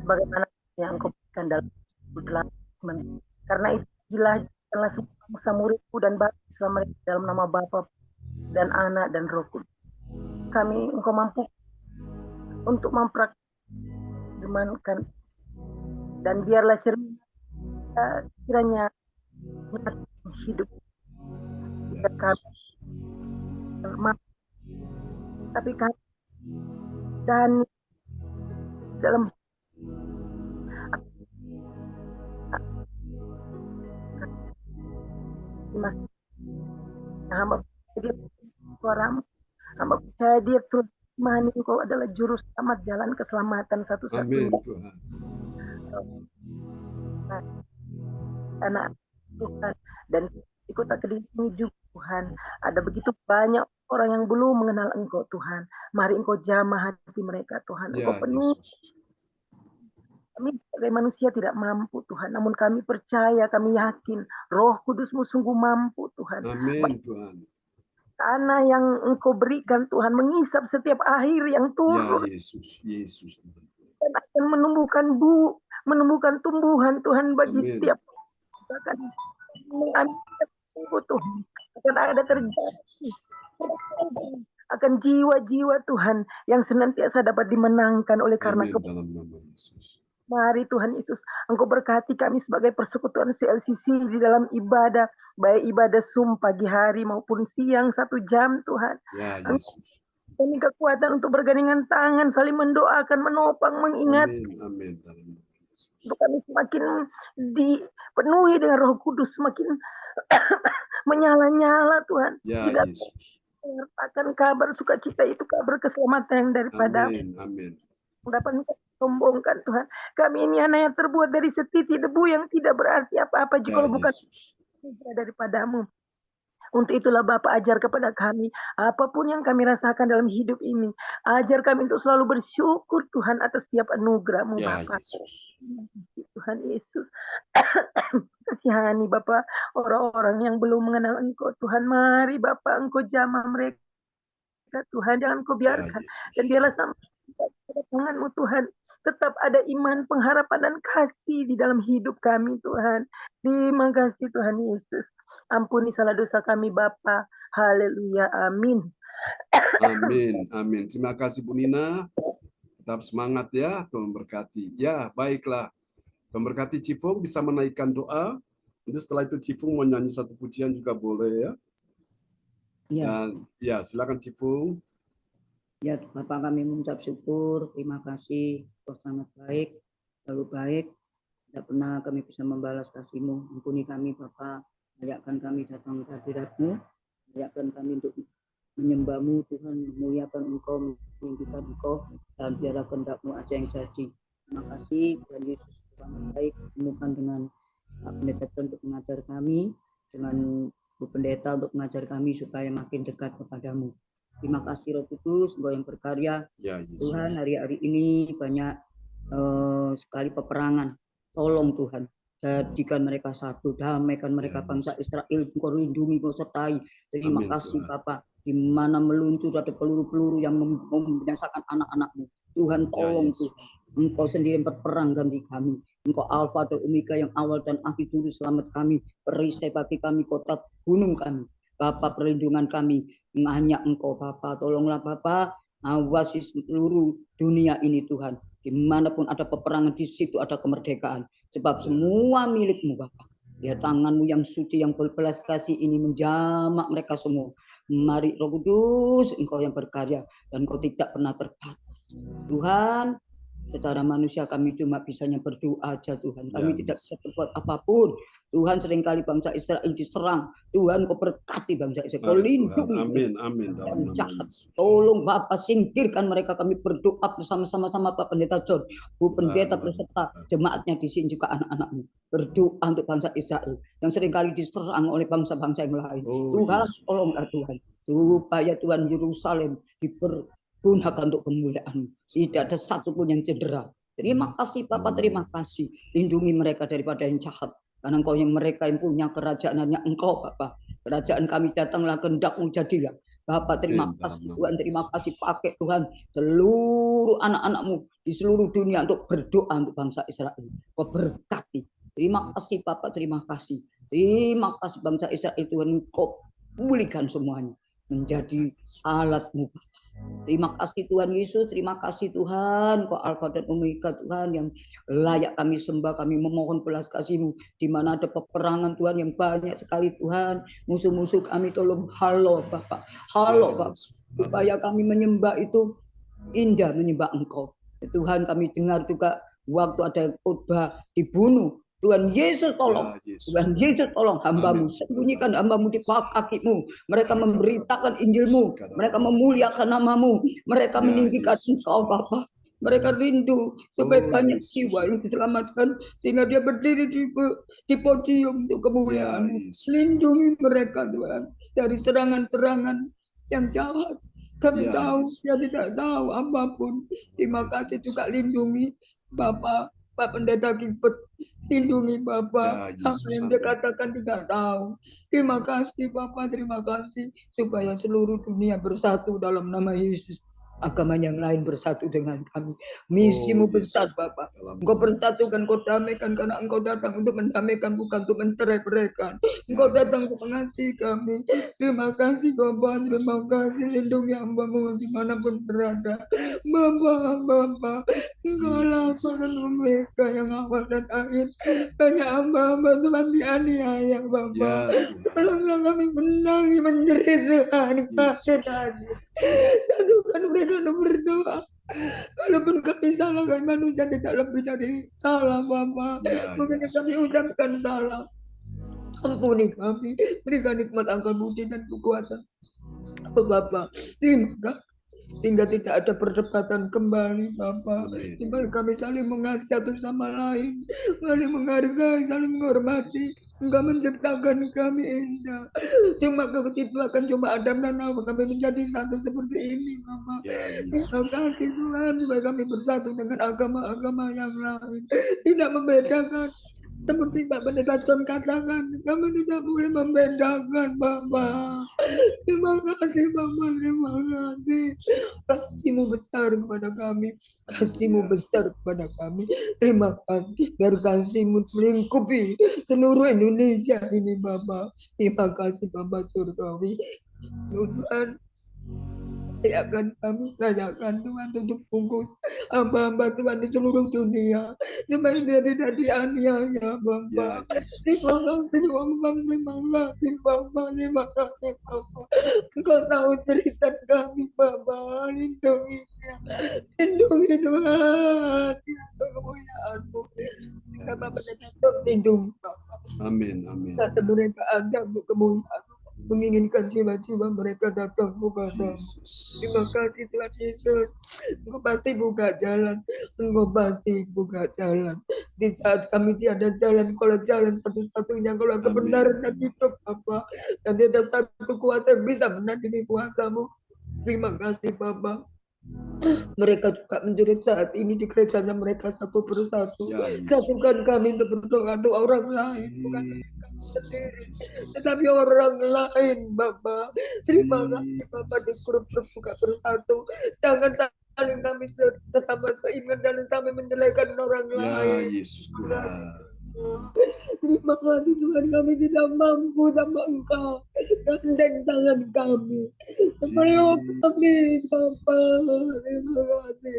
sebagaimana yang Engkau berikan dalam 28 menit. Karena itu jadilah semua bangsa muridku dan baptislah mereka dalam nama Bapa dan Anak dan Roh Kudus. Kami Engkau mampu untuk mempraktikkan dan biarlah kiranya hidup kami, tapi kami dan dalam hamba dia suaramu, hamba percaya dia terus imani Engkau adalah juru selamat, jalan keselamatan satu-satunya. Amin Tuhan. Anak Tuhan dan di kota Kediri ini juga Tuhan ada begitu banyak orang yang belum mengenal Engkau Tuhan. Mari Engkau jamah hati mereka Tuhan. Engkau penuh. Kami sebagai manusia tidak mampu Tuhan, namun kami percaya, kami yakin Roh Kudus-Mu sungguh mampu Tuhan. Amin Tuhan. Tanah yang Engkau berikan Tuhan mengisap setiap air yang turun. Ya Yesus Tuhan. Dan akan menumbuhkan tumbuhan Tuhan bagi setiap akan mengambil Tuhan. Akan ada terjadi akan jiwa-jiwa Tuhan yang senantiasa dapat dimenangkan oleh karena dalam nama Yesus. Mari Tuhan Yesus, Engkau berkati kami sebagai persekutuan CLCC di dalam ibadah, baik ibadah pagi hari maupun siang 1 jam Tuhan. Ya Yesus. Ini kekuatan untuk bergandengan tangan, saling mendoakan, menopang, mengingat. Amin. Untuk kami semakin dipenuhi dengan Roh Kudus, semakin menyala-nyala Tuhan. Ya Tidak Yesus. Menyertakan kabar sukacita itu kabar keselamatan yang daripada. Amin. Dapat sombongkan Tuhan. Kami ini hanya terbuat dari setitik debu yang tidak berarti apa-apa jika bukan daripadamu. Untuk itulah Bapa ajar kepada kami, apapun yang kami rasakan dalam hidup ini, ajar kami untuk selalu bersyukur Tuhan atas setiap anugerah-Mu Bapa. Tuhan Yesus. Kasihani Bapa orang-orang yang belum mengenal Engkau Tuhan. Mari Bapa Engkau jamah mereka Tuhan, jangan Engkau biarkan. Dan biarlah sampai Tuhan-Mu Tuhan, tetap ada iman, pengharapan, dan kasih di dalam hidup kami Tuhan. Terima kasih Tuhan Yesus. Ampuni salah dosa kami Bapa. Haleluya. Amin. Amin. Terima kasih Bu Nina. Tetap semangat ya, Tuhan berkati. Ya, baiklah. Tuhan berkati. Cifung bisa menaikkan doa. Nanti setelah itu Cifung mau nyanyi satu pujian juga boleh ya. Dan ya, silakan Cifung. Ya, Bapak kami mengucap syukur, terima kasih, Kau sangat baik, selalu baik. Tidak pernah kami bisa membalas kasih-Mu. Ampuni kami Bapak, layakkan kami datang ke hadirat-Mu, layakkan kami untuk menyembah-Mu Tuhan, memuliakan Engkau, meninggikan Engkau, dan biarlah kehendak-Mu aja yang jadi. Terima kasih, Tuhan Yesus sangat baik, temukan dengan Pak Pendeta John untuk mengajar kami, dengan Bu Pendeta untuk mengajar kami supaya makin dekat kepadamu. Terima kasih Roh Kudus, Engkau yang berkarya. Ya, Tuhan, hari-hari ini banyak sekali peperangan. Tolong Tuhan, jadikan mereka satu, damaikan mereka bangsa Israel. Engkau lindungi, Engkau sertai. Terima kasih Bapak. Di mana meluncur ada peluru-peluru yang membinasakan anak-anak-Mu. Tuhan tolong Tuhan. Engkau sendiri berperang ganti kami. Engkau Alfa dan Omega yang awal dan akhir juru selamat kami. Perisai bagi kami, kota gunung kami. Bapa perlindungan kami, hanya Engkau Bapa. Tolonglah Bapa, awasi seluruh dunia ini Tuhan. Dimanapun ada peperangan, di situ ada kemerdekaan. Sebab semua milik-Mu Bapa. Ya, tangan-Mu yang suci, yang berbelas kasih ini menjamak mereka semua. Mari Roh Kudus, Engkau yang berkarya dan Engkau tidak pernah terbatas. Tuhan, Secara manusia kami cuma bisanya berdoa aja Tuhan. Kami Ya, tidak bisa berbuat apapun. Tuhan, seringkali bangsa Israel diserang. Tuhan, kau berkati bangsa Israel. Kau Mari Tuhan. lindungi. Amin, amin dalam Dan nama jahat. Yesus. Tolong Bapak singkirkan mereka. Kami berdoa bersama-sama Pak Pendeta John, Bu Pendeta beserta jemaatnya di sini juga anak-anakmu. Berdoa untuk bangsa Israel yang seringkali diserang oleh bangsa-bangsa yang lain. Oh, Tuhan, Yesus. tolonglah Tuhan. Supaya Tuhan Yerusalem dipergunakan untuk kemuliaan. Tidak ada satupun yang cedera. Terima kasih Bapak, terima kasih. Lindungi mereka daripada yang jahat. Karena Engkau yang mereka yang punya kerajaan hanya Engkau Bapak. Kerajaan kami datanglah, kehendak-Mu jadilah. Bapak terima kasih Tuhan, terima kasih pakai Tuhan seluruh anak-anak-Mu di seluruh dunia untuk berdoa untuk bangsa Israel. Kau berkati. Terima kasih Bapak, terima kasih. Terima kasih bangsa Israel Tuhan, Kau pulihkan semuanya menjadi alat-Mu. Terima kasih Tuhan Yesus, terima kasih Tuhan, Kau Alfa dan Omega Tuhan yang layak kami sembah, kami memohon belas kasih-Mu. Di mana ada peperangan Tuhan yang banyak sekali Tuhan, musuh-musuh kami tolong halau Bapak, halau Bapak, supaya kami menyembah itu indah, menyembah Engkau. Tuhan, kami dengar juga waktu ada khotbah dibunuh, Tuhan Yesus tolong, Tuhan Yesus tolong hamba-Mu, sembunyikan hamba-Mu di bawah kaki-Mu. Mereka memberitakan Injil-Mu, mereka memuliakan nama-Mu, mereka meninggikan Engkau Bapa. Mereka rindu supaya banyak jiwa yang diselamatkan sehingga dia berdiri di podium untuk kemuliaan-Mu. Lindungi mereka Tuhan dari serangan-serangan yang jahat. Kami tahu, dia tidak tahu apapun. Terima kasih juga lindungi Bapak Pak Pendeta Gilbert, lindungi Bapak. Apa yang dia katakan tidak tahu. Terima kasih Bapak, terima kasih. Supaya seluruh dunia bersatu dalam nama Yesus. Agama yang lain bersatu dengan kami. Misi-Mu besar Bapak. Engkau bersatukan, Engkau damaikan karena Engkau datang untuk mendamaikan, bukan untuk mencerai-beraikan. Engkau datang untuk mengasihi kami. Terima kasih Bapak, terima kasih. Lindungi hamba-Mu dimanapun berada. Bapak, Engkau lah dan Omega yang awal dan akhir. Banyak hamba-hamba Tuhan dianiaya Bapak. Tolonglah kami menangis menjerit Tuhan. Satukan mereka untuk berdoa. Walaupun kami salah, kami manusia tidak lebih dari salah Bapak. Mungkin kami ucapkan salah. Ampuni kami. Berikan nikmat angkat budi dan kekuatan. Bapak, terima kasih. Sehingga tidak ada perdebatan kembali Bapak. Sehingga kami saling mengasihi satu sama lain, saling menghargai, saling menghormati. Engkau menciptakan kami indah. Cuma Kau ciptakan cuma Adam dan Hawa, kami menjadi satu seperti ini Bapak. Terima kasih Tuhan supaya kami bersatu dengan agama-agama yang lain. Tidak membedakan. Seperti Pak Pendeta John katakan, kami tidak boleh membedakan Bapak. Terima kasih Bapak, terima kasih. Kasih-Mu besar kepada kami. Kasih-Mu besar kepada kami. Terima kasih. Biar kasih-Mu melingkupi seluruh Indonesia ini Bapak. Terima kasih Bapak Surgawi. Tuhan, layakan kami, layakan Tuhan untuk bungkus hamba-hamba Tuhan di seluruh dunia supaya dia tidak dianiaya Bapak. Terima kasih Bapak, terima kasih Bapak, terima kasih Bapak. Engkau tahu cerita kami Bapak, lindungi Tuhan, untuk kemuliaan-Mu. Bapak lindungi Bapak. Amin, amin. Kata mereka ada untuk kemuliaan, menginginkan jiwa-jiwa mereka datang kepada-Mu. Terima kasih Tuhan Yesus. Engkau pasti buka jalan. Engkau pasti buka jalan. Di saat kami tiada jalan, kalau jalan satu-satunya, kalau kebenaran dan hidup Bapak. Dan tidak ada satu kuasa yang bisa menandingi kuasa-Mu. Terima kasih Bapak. Mereka juga menjerit saat ini di gerejanya mereka satu persatu. Satukan kami untuk berdoa untuk orang lain, bukan kami sendiri, tetapi orang lain Bapak. Terima kasih Bapak, di grup-grup juga bersatu. Jangan saling kami sesama seiman dan sampai menjelekan orang lain. Yesus Tuhan. Terima kasih Tuhan, kami tidak mampu sama Engkau. Gandeng tangan kami, peluk kami Bapak. Terima kasih,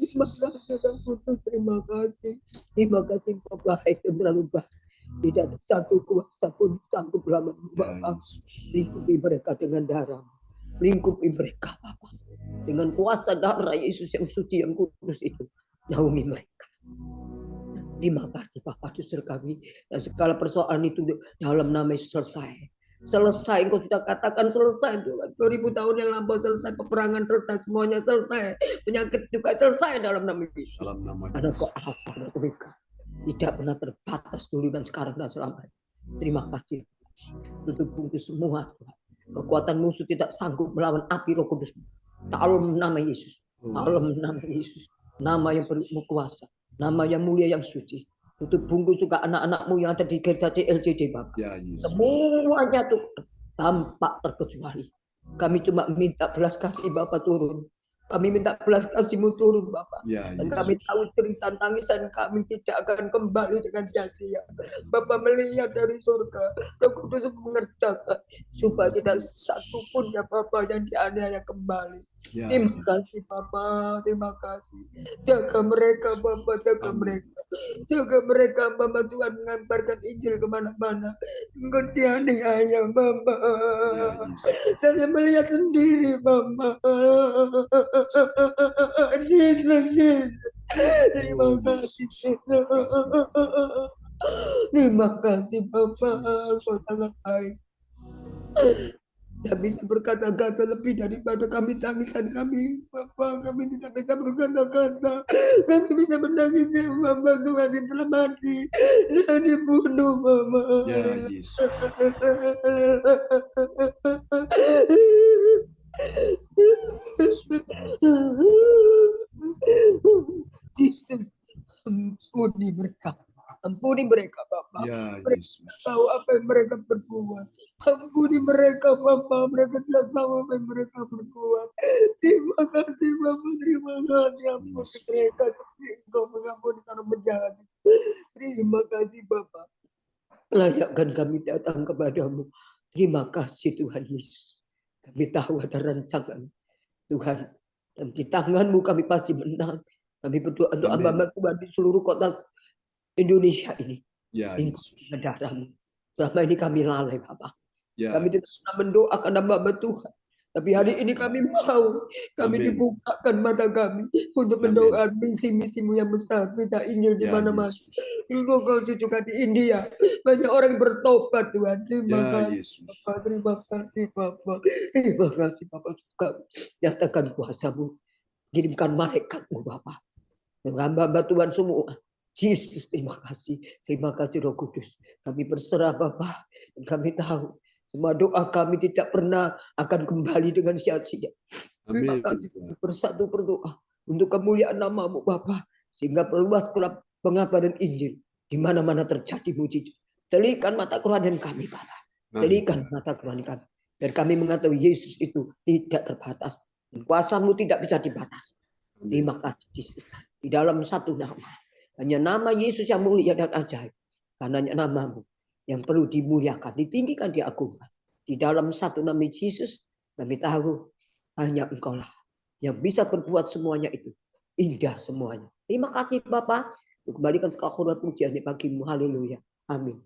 terima kasih Tuhan Kudus, terima kasih. Terima kasih Engkau baik dan terlalu baik. Tidak ada satu kuasa pun sanggup melawan Bapak. Lingkupi mereka dengan darah, lingkupi mereka Bapak dengan kuasa darah Yesus yang suci yang kudus itu. naungi mereka. Terima kasih Bapak, justru kami dan segala persoalan itu dalam nama Yesus selesai. Engkau sudah katakan selesai Tuhan. 2000 tahun yang lampau selesai, peperangan selesai, semuanya selesai, penyakit juga selesai dalam nama Yesus. Karena Engkau Alfa dan Omega, tidak pernah terbatas dulu dan sekarang dan selamanya. Terima kasih. Tutup bungkus semua Tuhan. Kekuatan musuh tidak sanggup melawan api Roh Kudus. Dalam nama Yesus. Dalam nama Yesus. Nama yang penuh kuasa. Nama yang mulia yang suci. Tutup bungkus juga anak-anakmu yang ada di gereja CLCD Bapak. Ya, Yesus. Semuanya tuh tampak terkecuali. Kami cuma minta belas kasih Bapak turun. Kami minta belas kasih-Mu turun Bapak. Ya, Dan Yesus. kami tahu cerita tangisan kami tidak akan kembali dengan sia-sia. Bapak melihat dari surga. Roh Kudus mengerjakan supaya tidak satu pun ya Bapak yang dianiaya kembali. Ya, Terima Yesus. kasih Bapak, terima kasih. Jaga mereka Bapak, jaga Amin. mereka. Jaga mereka Bapak, Tuhan mengantarkan Injil kemana-mana. Engkau dianiaya Bapak. Ya, Yesus. Saya melihat sendiri Bapak. Yesus, Yesus. Terima Oh, kasih Yesus. Yesus. Terima kasih Bapak, Yesus. Engkau sangat baik. Tidak bisa berkata-kata lebih daripada kami tangisan kami Bapak. Kami tidak bisa berkata-kata. Kami bisa menangis ya Bapak. Tuhan yang telah mati dan dibunuh Bapak. Ya, Yesus. Yesus, ampuni mereka. Ampuni mereka Bapak. Ya, Mereka Yesus. tahu apa yang mereka berbuat. Ampuni mereka Bapak. Mereka tidak tahu apa yang mereka berbuat. Terima kasih Bapak. Terima kasih. Ampuni mereka. Engkau mengampuni karena menjahat. Terima kasih Bapak. Layakkan kami datang kepadamu. Terima kasih Tuhan Yesus. Kami tahu ada rancangan Tuhan. Dan di tangan-Mu kami pasti menang. Kami berdoa untuk Amin. hamba Tuhan di seluruh kota Indonesia ini. Ya, Engkau Yesus. darah-Mu. Selama ini kami lalai Bapak. Ya, Kami tidak Yesus. pernah mendoakan hamba Tuhan. Tapi hari ini kami mau. Kami Amin. dibukakan mata kami untuk Amin. mendoakan misi-misimu yang besar. Minta Injil di Ya, mana-mana. Yesus. Engkau juga di India. Banyak orang bertobat Tuhan. Terima Ya, kasih Yesus. Bapak. Terima kasih Bapak. Terima kasih Bapak juga. Nyatakan kuasa-Mu. Kirimkan malaikat-Mu Bapak. Dan hamba-hamba Tuhan semua. Yesus, terima kasih. Terima kasih Roh Kudus. Kami berserah Bapak. Dan kami tahu semua doa kami tidak pernah akan kembali dengan sia-sia. Terima Amin. kasih. Bersatu berdoa untuk kemuliaan nama-Mu Bapak. Sehingga perluas pengabaran Injil. Di mana-mana terjadi mujizat. Telikan mata kerohanian kami Bapak. Telikan mata kerohanian kami. Dan kami mengatakan Yesus itu tidak terbatas. Dan kuasa-Mu tidak bisa dibatasi. Terima kasih Yesus. Di dalam satu nama. Hanya nama Yesus yang mulia dan ajaib. Karena nama-Mu yang perlu dimuliakan, ditinggikan, diagungkan. Di dalam satu nama Yesus, kami tahu hanya Engkau-lah yang bisa berbuat semuanya itu. Indah semuanya. Terima kasih Bapak. Kembalikan segala hormat pujian bagi-Mu. Haleluya. Amin.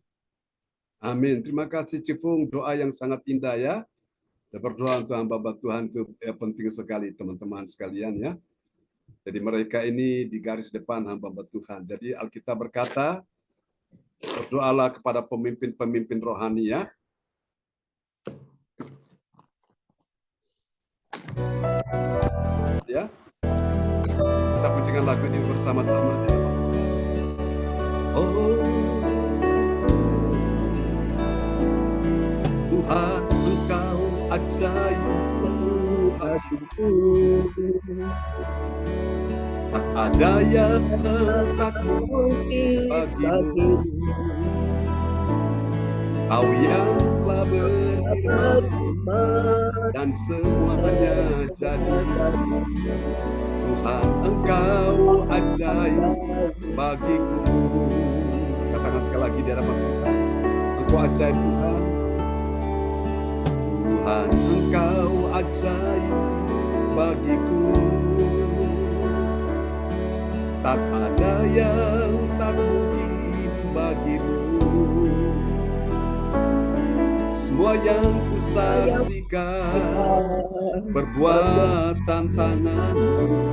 Amin. Terima kasih Cifung. Doa yang sangat indah ya. Dan berdoa untuk hamba Tuhan itu penting sekali teman-teman sekalian ya. Jadi mereka ini di garis depan hamba Tuhan. Jadi Alkitab berkata, berdoalah kepada pemimpin-pemimpin rohani ya. Ya. Kita pujikan lagu ini bersama-sama ya. Oh Tuhan, Engkau ajaib. Tak ada yang tak mungkin bagimu. Kau yang telah berfirman dan semuanya jadi. Tuhan, Engkau ajaib bagiku. Katakan sekali lagi di hadapan Tuhan. Engkau ajaib Tuhan. Tuhan, Engkau ajaib bagiku. Tak ada yang tak mungkin bagimu. Semua yang kusaksikan perbuatan tanganmu.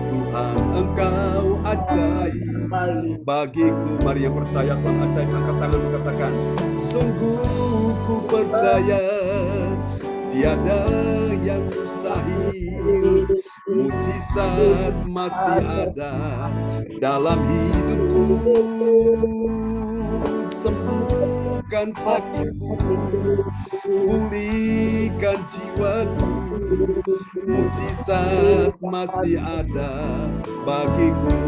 Tuhan, Tuhan Engkau ajaib bagiku. Mari yang percaya Tuhan ajaib, angkat tangan katakan, sungguh ku percaya tiada yang mustahil, mujizat masih ada dalam hidupku. Sembuhkan sakitku, pulihkan jiwaku, mujizat masih ada bagiku.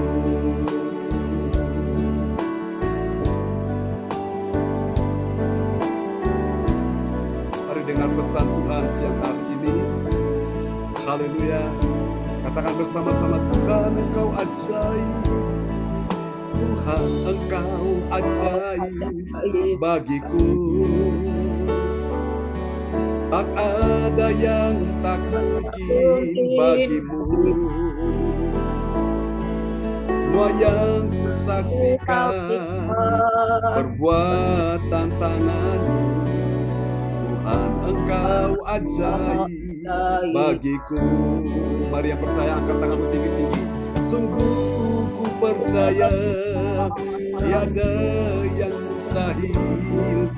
Mari dengar pesan Tuhan siang hari ini. Haleluya. Katakan bersama-sama, Tuhan Engkau ajaib. Tuhan Engkau ajaib bagiku. Tak ada yang tak mungkin bagimu. Semua yang kusaksikan perbuatan tanganmu. Tuhan Engkau ajaib bagiku. Mari yang percaya angkat tanganmu tinggi-tinggi. Sungguh ku percaya tiada yang mustahil,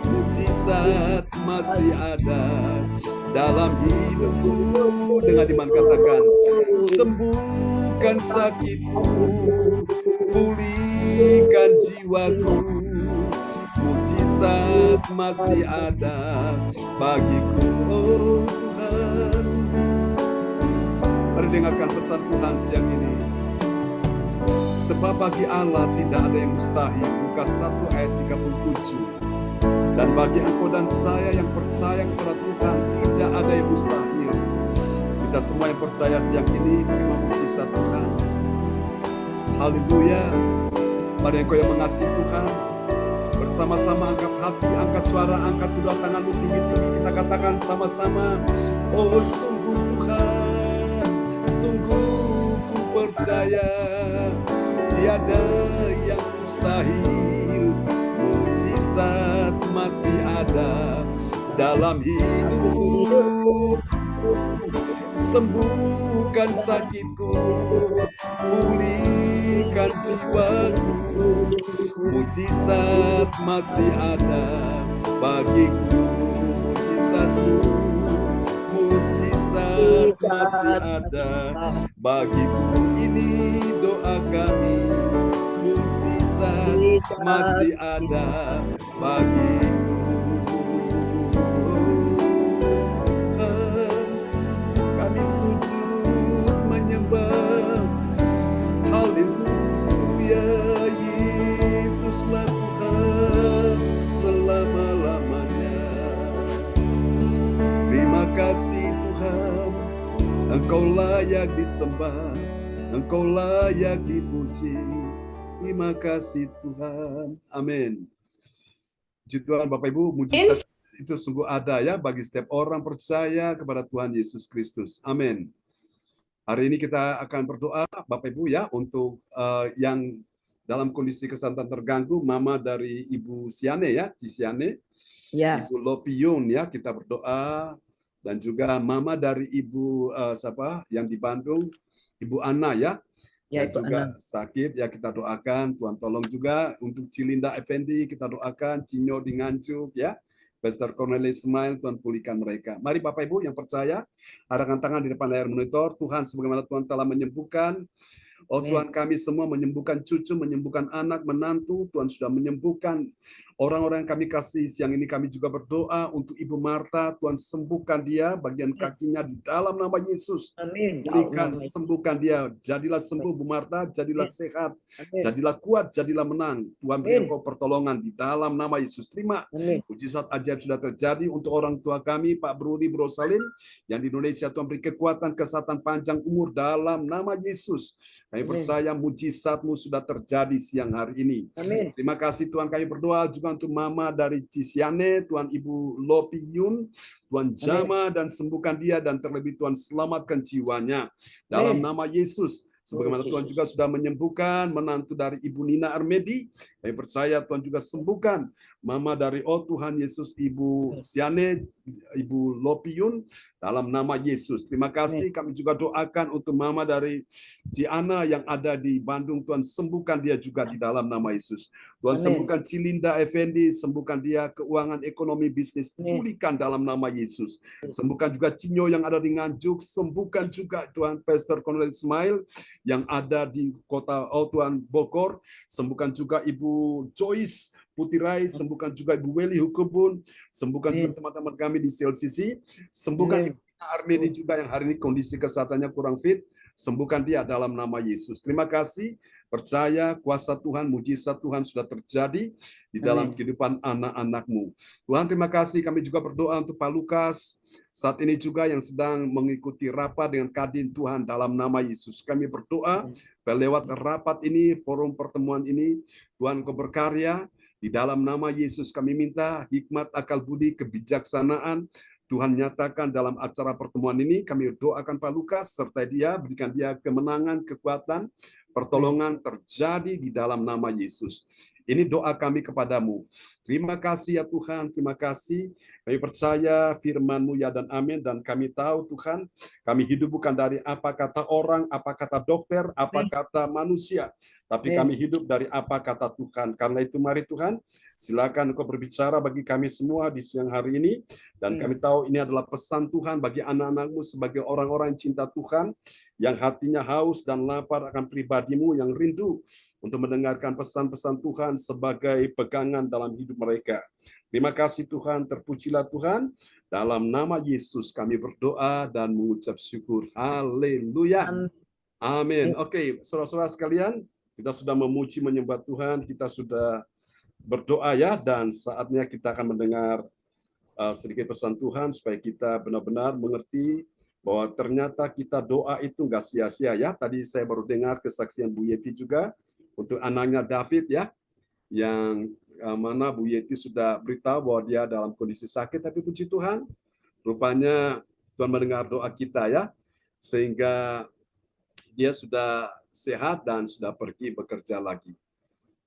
mujizat masih ada dalam hidupku. Dengan iman katakan, sembuhkan sakitku, pulihkan jiwaku, mujizat masih ada bagiku. Oh Tuhan, mari dengarkan pesan Tuhan siang ini. Sebab bagi Allah tidak ada yang mustahil. Lukas 1 ayat 37. Dan bagi engkau dan saya yang percaya kepada Tuhan, tidak ada yang mustahil. Kita semua yang percaya siang ini terima mujizat Tuhan. Haleluya. Mari engkau yang mengasihi Tuhan, bersama-sama angkat hati, angkat suara, angkat kedua tanganmu tinggi-tinggi. Kita katakan sama-sama, oh sungguh Tuhan, sungguh ku percaya tiada yang mustahil, mujizat masih ada dalam hidupku. Sembuhkan sakitku, pulihkan jiwaku, mujizat masih ada bagiku. Mujizat masih ada bagiku. Ini doa kami, mujizat masih ada bagiku. Kami sujud menyembah, haleluya, Yesuslah Tuhan selama-lamanya. Terima kasih Tuhan, Engkau layak disembah, Engkau layak dipuji. Terima kasih Tuhan. Amin. Puji Tuhan Bapak Ibu, mujizat itu sungguh ada ya bagi setiap orang percaya kepada Tuhan Yesus Kristus. Amin. Hari ini kita akan berdoa Bapak Ibu ya untuk yang dalam kondisi kesehatan terganggu, mama dari Ibu Siane ya, Cisiane, Ibu Lopiun ya, kita berdoa, dan juga mama dari Ibu siapa yang di Bandung, Ibu Ana ya, yang juga sakit ya, kita doakan Tuhan tolong juga. Untuk Cilinda Effendi kita doakan, Cinyo di Nganjuk ya, Pastor Cornelis Ismail, Tuhan pulihkan mereka. Mari Bapak Ibu yang percaya, arahkan tangan di depan layar monitor. Tuhan, sebagaimana Tuhan telah menyembuhkan, oh Tuhan, kami semua menyembuhkan cucu, menyembuhkan anak, menantu. Tuhan sudah menyembuhkan orang-orang yang kami kasih. Siang ini kami juga berdoa untuk Ibu Marta. Tuhan sembuhkan dia, bagian kakinya di dalam nama Yesus. Amin. Pulihkan, sembuhkan dia. Jadilah sembuh Bu Marta, jadilah sehat, jadilah kuat, jadilah menang. Tuhan beri engkau pertolongan di dalam nama Yesus. Terima mujizat ajaib sudah terjadi untuk orang tua kami, Pak Brudi Brosalim, yang di Indonesia. Tuhan beri kekuatan, kesehatan, panjang umur dalam nama Yesus. Kami percaya mujizat-Mu sudah terjadi siang hari ini. Amin. Terima kasih Tuhan, kami berdoa juga untuk mama dari Cisiane, Tuhan Ibu Lopi Yun, Tuhan jamah dan sembuhkan dia, dan terlebih Tuhan selamatkan jiwanya dalam nama Yesus. Sebagaimana Tuhan juga sudah menyembuhkan menantu dari Ibu Nina Armedi, kami percaya Tuhan juga sembuhkan Mama dari Tuhan Yesus, Ibu Siane, Ibu Lopiun, dalam nama Yesus. Terima kasih. Kami juga doakan untuk Mama dari Ciana yang ada di Bandung. Tuhan sembuhkan dia juga di dalam nama Yesus. Tuhan sembuhkan Cilinda Effendi, sembuhkan dia keuangan, ekonomi, bisnis, pulihkan dalam nama Yesus. Sembuhkan juga Cinyo yang ada di Nganjuk, sembuhkan juga Tuhan Pastor Konrad Ismail yang ada di kota Tuhan Bogor, sembuhkan juga Ibu Joyce Putirai, sembuhkan juga Ibu Weli Hukubun, sembuhkan juga teman-teman kami di CLCC, sembuhkan Ibu Armeni juga yang hari ini kondisi kesehatannya kurang fit, sembuhkan dia dalam nama Yesus. Terima kasih, percaya kuasa Tuhan, mujizat Tuhan sudah terjadi di dalam kehidupan anak-anak-Mu. Tuhan, terima kasih. Kami juga berdoa untuk Pak Lukas saat ini juga yang sedang mengikuti rapat dengan Kadin Tuhan dalam nama Yesus. Kami berdoa lewat rapat ini, forum pertemuan ini, Tuhan Engkau berkarya. Di dalam nama Yesus kami minta hikmat, akal budi, kebijaksanaan Tuhan nyatakan dalam acara pertemuan ini. Kami doakan Pak Lukas serta dia, berikan dia kemenangan, kekuatan, pertolongan terjadi di dalam nama Yesus. Ini doa kami kepadamu. Terima kasih ya Tuhan, terima kasih. Kami percaya firman-Mu ya dan amin. Dan kami tahu Tuhan, kami hidup bukan dari apa kata orang, apa kata dokter, apa kata manusia. Tapi kami hidup dari apa kata Tuhan. Karena itu mari Tuhan, silakan Engkau berbicara bagi kami semua di siang hari ini. Dan kami tahu ini adalah pesan Tuhan bagi anak-anak-Mu sebagai orang-orang yang cinta Tuhan, yang hatinya haus dan lapar akan pribadi-Mu, yang rindu untuk mendengarkan pesan-pesan Tuhan sebagai pegangan dalam hidup mereka. Terima kasih Tuhan, terpujilah Tuhan. Dalam nama Yesus kami berdoa dan mengucap syukur. Haleluya. Amin. Oke, saudara-saudara sekalian, kita sudah memuji menyembah Tuhan, kita sudah berdoa ya, dan saatnya kita akan mendengar sedikit pesan Tuhan supaya kita benar-benar mengerti bahwa ternyata kita doa itu nggak sia-sia ya. Tadi saya baru dengar kesaksian Bu Yeti juga untuk anaknya David ya, yang mana Bu Yeti sudah beritahu bahwa dia dalam kondisi sakit, tapi puji Tuhan, rupanya Tuhan mendengar doa kita ya, sehingga dia sudah sehat dan sudah pergi bekerja lagi.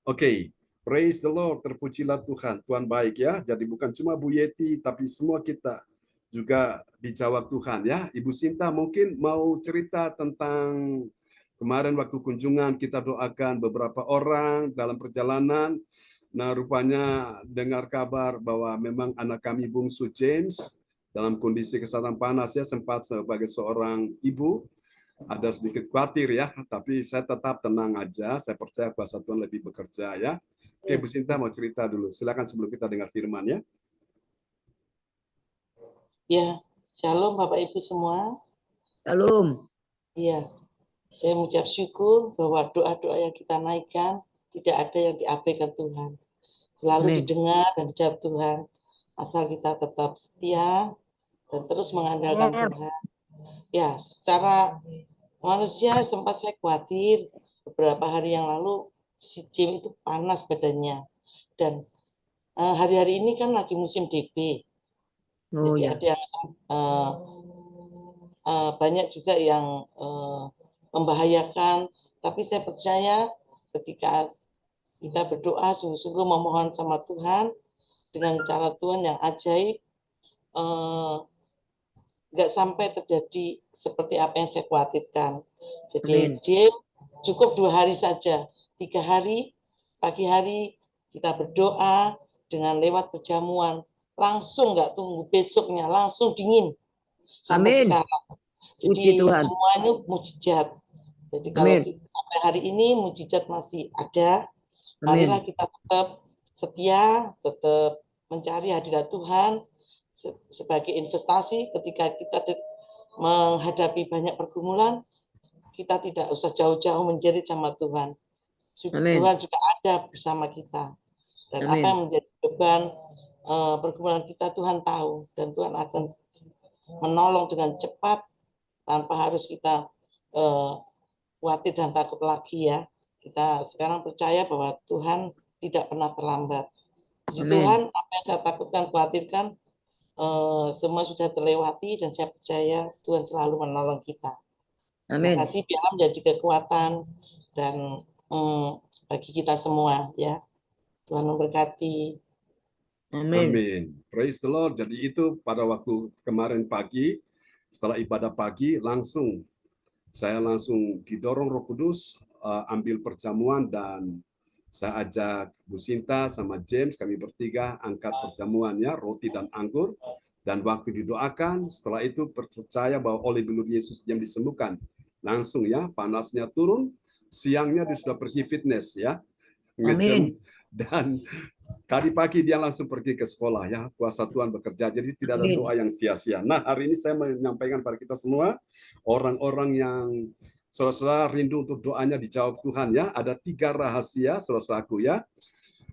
Oke. Praise the Lord, terpujilah Tuhan. Tuhan baik ya. Jadi bukan cuma Bu Yeti, tapi semua kita juga dijawab Tuhan ya. Ibu Sinta mungkin mau cerita tentang kemarin waktu kunjungan kita doakan beberapa orang dalam perjalanan. Nah rupanya dengar kabar bahwa memang anak kami bungsu James dalam kondisi kesehatan panas ya, sempat sebagai seorang ibu ada sedikit khawatir ya, tapi saya tetap tenang aja. Saya percaya kuasa Tuhan lebih bekerja ya. Oke, Bu Sinta mau cerita dulu. Silakan sebelum kita dengar firman ya. Ya, shalom Bapak Ibu semua. Shalom. Iya, saya mengucap syukur bahwa doa-doa yang kita naikkan tidak ada yang diabaikan Tuhan. Selalu didengar dan dijawab Tuhan. Asal kita tetap setia dan terus mengandalkan Tuhan. Ya, secara manusia sempat saya khawatir beberapa hari yang lalu si Jim itu panas badannya, dan hari-hari ini kan lagi musim DB, jadi ada yang banyak juga yang membahayakan. Tapi saya percaya ketika kita berdoa sungguh-sungguh memohon sama Tuhan dengan cara Tuhan yang ajaib, nggak sampai terjadi seperti apa yang saya khawatirkan. Jadi Jim cukup 2 hari saja, 3 hari, pagi hari kita berdoa dengan lewat perjamuan, langsung nggak tunggu besoknya, langsung dingin sampai sekarang. Jadi semuanya mujizat. Jadi kalau sampai hari ini mujizat masih ada, marilah kita tetap setia, tetap mencari hadirat Tuhan sebagai investasi. Ketika kita menghadapi banyak pergumulan, kita tidak usah jauh-jauh menjerit sama Tuhan. Tuhan juga ada bersama kita. Dan apa yang menjadi beban pergumulan kita Tuhan tahu. Dan Tuhan akan menolong dengan cepat tanpa harus kita khawatir dan takut lagi ya. Kita sekarang percaya bahwa Tuhan tidak pernah terlambat. Puji Tuhan, apa yang saya takutkan, khawatirkan, semua sudah terlewati, dan saya percaya Tuhan selalu menolong kita. Terima kasih, biarlah menjadi kekuatan dan bagi kita semua ya. Tuhan memberkati. Amin. Amin. Praise the Lord. Jadi itu pada waktu kemarin pagi, setelah ibadah pagi, saya langsung didorong Roh Kudus ambil perjamuan, dan saya ajak Bu Sinta sama James, kami bertiga angkat perjamuannya, roti dan anggur, dan waktu didoakan, setelah itu percaya bahwa oleh bilur Yesus yang disembuhkan. Langsung ya, panasnya turun, siangnya dia sudah pergi fitness ya, nge-gym, dan tadi pagi dia langsung pergi ke sekolah ya, kuasa Tuhan bekerja, jadi tidak ada doa yang sia-sia. Nah, hari ini saya menyampaikan pada kita semua, orang-orang yang saudara-saudara rindu untuk doanya dijawab Tuhan ya, ada 3 rahasia saudara-saudaraku ya.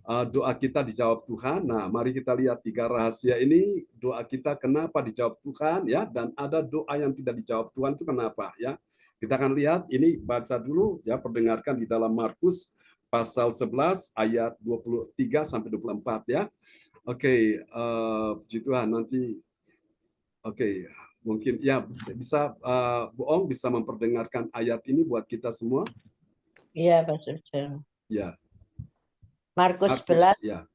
Doa kita dijawab Tuhan. Nah, mari kita lihat 3 rahasia ini, doa kita kenapa dijawab Tuhan ya, dan ada doa yang tidak dijawab Tuhan itu kenapa ya. Kita akan lihat ini, baca dulu ya, perdengarkan di dalam Markus pasal 11 ayat 23 sampai 24 ya. Oke, puji Tuhan, nanti mungkin ya bisa Bu Ong bisa memperdengarkan ayat ini buat kita semua. Iya, Pastor John. Ya. Markus 11 ya.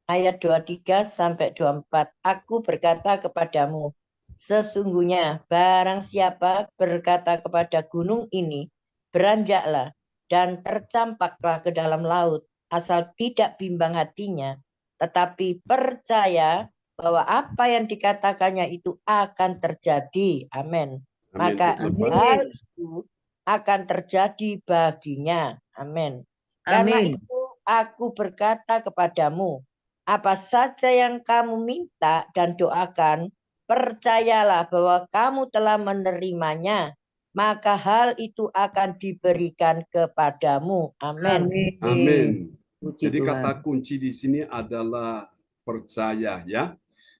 ayat 23 sampai 24. Aku berkata kepadamu, sesungguhnya barang siapa berkata kepada gunung ini, beranjaklah dan tercampaklah ke dalam laut, asal tidak bimbang hatinya, tetapi percaya bahwa apa yang dikatakannya itu akan terjadi. Amin. Maka hal itu akan terjadi baginya. Amin. Karena itu aku berkata kepadamu, apa saja yang kamu minta dan doakan, percayalah bahwa kamu telah menerimanya, maka hal itu akan diberikan kepadamu. Amin. Amin. Puji Jadi Tuhan. kata kunci di sini adalah percaya ya.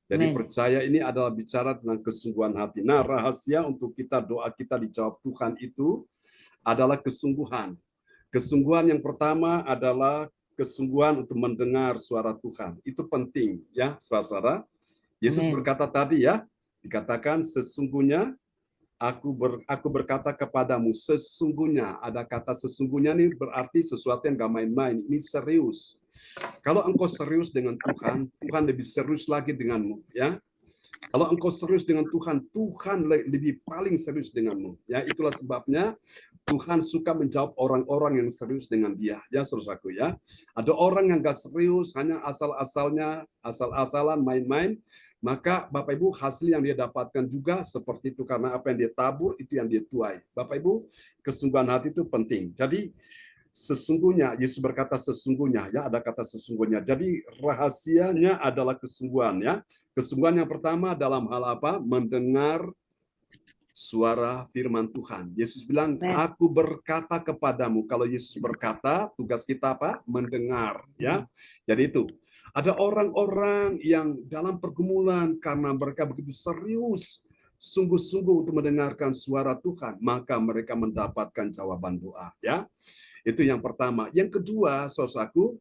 Jadi Amin. percaya ini adalah bicara tentang kesungguhan hati. Nah, rahasia untuk kita doa kita dijawab Tuhan itu adalah kesungguhan. Kesungguhan yang pertama adalah kesungguhan untuk mendengar suara Tuhan. Itu penting ya, saudara-saudara. Yesus Amin. berkata tadi ya, dikatakan sesungguhnya aku berkata kepadamu, sesungguhnya. Ada kata sesungguhnya ini berarti sesuatu yang gak main-main. Ini serius. Kalau engkau serius dengan Tuhan, Tuhan lebih serius lagi denganmu ya. Kalau engkau serius dengan Tuhan, Tuhan lebih paling serius denganmu. Ya, itulah sebabnya Tuhan suka menjawab orang-orang yang serius dengan Dia. Ya, saudaraku ya. Ada orang yang gak serius, hanya asal-asalan, main-main. Maka Bapak Ibu, hasil yang dia dapatkan juga seperti itu, karena apa yang dia tabur itu yang dia tuai. Bapak Ibu, kesungguhan hati itu penting. Jadi sesungguhnya, Yesus berkata sesungguhnya ya, ada kata sesungguhnya. Jadi rahasianya adalah kesungguhan ya. Kesungguhan yang pertama dalam hal apa? Mendengar suara firman Tuhan. Yesus bilang, aku berkata kepadamu. Kalau Yesus berkata, tugas kita apa? Mendengar ya. Jadi itu. Ada orang-orang yang dalam pergumulan karena mereka begitu serius, sungguh-sungguh untuk mendengarkan suara Tuhan, maka mereka mendapatkan jawaban doa ya. Itu yang pertama. Yang kedua, saudaraku,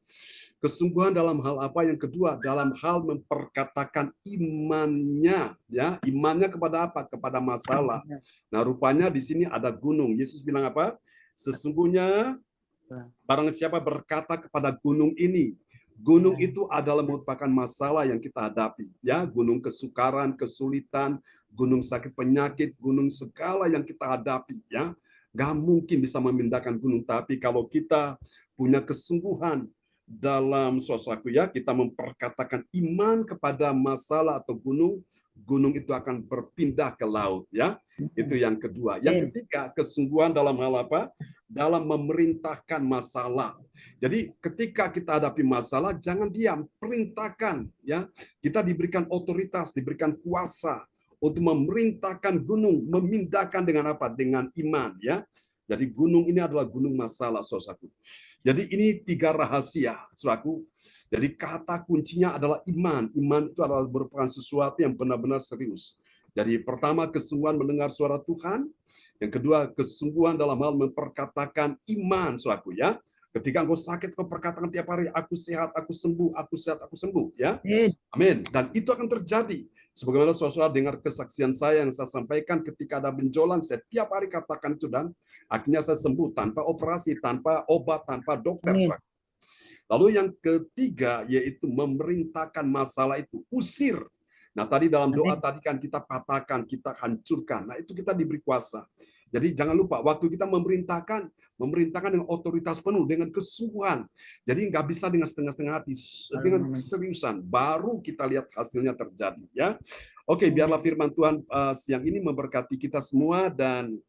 kesungguhan dalam hal apa? Yang kedua, dalam hal memperkatakan imannya ya. Imannya kepada apa? Kepada masalah. Nah, rupanya di sini ada gunung. Yesus bilang apa? Sesungguhnya barang siapa berkata kepada gunung ini, gunung itu adalah merupakan masalah yang kita hadapi, ya, gunung kesukaran, kesulitan, gunung sakit penyakit, gunung segala yang kita hadapi, ya. Gak mungkin bisa memindahkan gunung, tapi kalau kita punya kesungguhan dalam sesuatu ya, kita memperkatakan iman kepada masalah atau gunung, gunung itu akan berpindah ke laut, ya. Itu yang kedua. Yang ketiga, kesungguhan dalam hal apa? Dalam memerintahkan masalah. Jadi ketika kita hadapi masalah, jangan diam, perintahkan, ya. Kita diberikan otoritas, diberikan kuasa untuk memerintahkan gunung, memindahkan dengan apa? Dengan iman, ya. Jadi gunung ini adalah gunung masalah, saudaraku. Jadi ini 3 rahasia, saudaraku. Jadi kata kuncinya adalah iman. Iman itu adalah merupakan sesuatu yang benar-benar serius. Jadi pertama, kesungguhan mendengar suara Tuhan. Yang kedua, kesungguhan dalam hal memperkatakan iman, saudaraku, ya. Ketika engkau sakit, kau perkatakan tiap hari, aku sehat, aku sembuh, aku sehat, aku sembuh, ya. Amin. Dan itu akan terjadi. Sebagaimana saudara dengar kesaksian saya yang saya sampaikan ketika ada benjolan, saya tiap hari katakan itu dan akhirnya saya sembuh tanpa operasi, tanpa obat, tanpa dokter. Lalu yang ketiga yaitu memerintahkan masalah itu, usir. Nah, tadi dalam doa tadi kan kita patahkan, kita hancurkan. Nah, itu kita diberi kuasa. Jadi jangan lupa waktu kita memerintahkan dengan otoritas penuh, dengan kesungguhan. Jadi nggak bisa dengan setengah-setengah hati, dengan keseriusan. Baru kita lihat hasilnya terjadi. Ya, oke. Biarlah firman Tuhan siang ini memberkati kita semua dan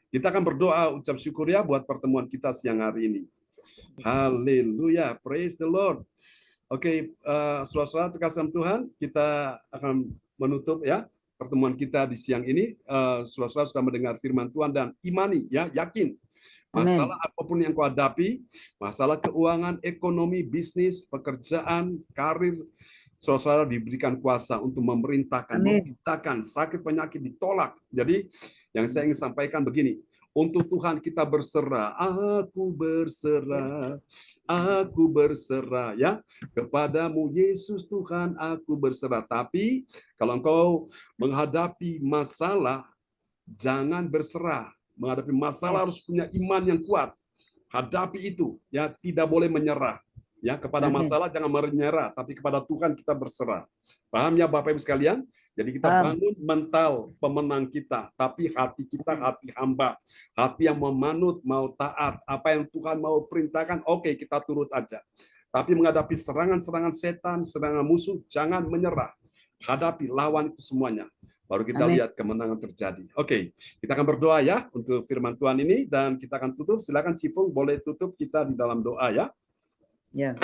kita akan berdoa ucap syukur ya buat pertemuan kita siang hari ini. Haleluya, praise the Lord. Oke, saudara-saudara terkasih Tuhan, kita akan menutup ya pertemuan kita di siang ini. Saudara-saudara sudah mendengar firman Tuhan dan imani ya, yakin. Masalah apapun yang kau hadapi, masalah keuangan, ekonomi, bisnis, pekerjaan, karir, saudara-saudara diberikan kuasa untuk memerintahkan, memintakan, sakit penyakit ditolak. Jadi yang saya ingin sampaikan begini, untuk Tuhan kita berserah, aku berserah ya kepadamu Yesus Tuhan, aku berserah. Tapi kalau engkau menghadapi masalah, jangan berserah. Menghadapi masalah harus punya iman yang kuat. Hadapi itu, ya, tidak boleh menyerah. Ya, kepada masalah jangan menyerah, tapi kepada Tuhan kita berserah. Paham ya Bapak Ibu sekalian? Jadi kita bangun mental pemenang kita, tapi hati kita hati hamba, hati yang memanut, mau taat, apa yang Tuhan mau perintahkan, oke, kita turut aja. Tapi menghadapi serangan-serangan setan, serangan musuh, jangan menyerah. Hadapi, lawan itu semuanya. Baru kita lihat kemenangan terjadi. Oke, kita akan berdoa ya untuk firman Tuhan ini dan kita akan tutup. Silakan Cifung boleh tutup kita di dalam doa ya. Ya.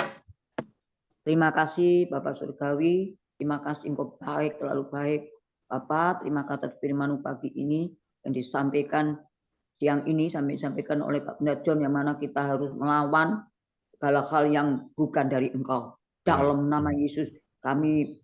Terima kasih Bapak Surgawi. Terima kasih Engkau baik, terlalu baik. Bapak, terima kasih atas firman pagi ini yang disampaikan siang ini, disampaikan oleh Pak Pendeta John, yang mana kita harus melawan segala hal yang bukan dari Engkau. Dalam nama Yesus,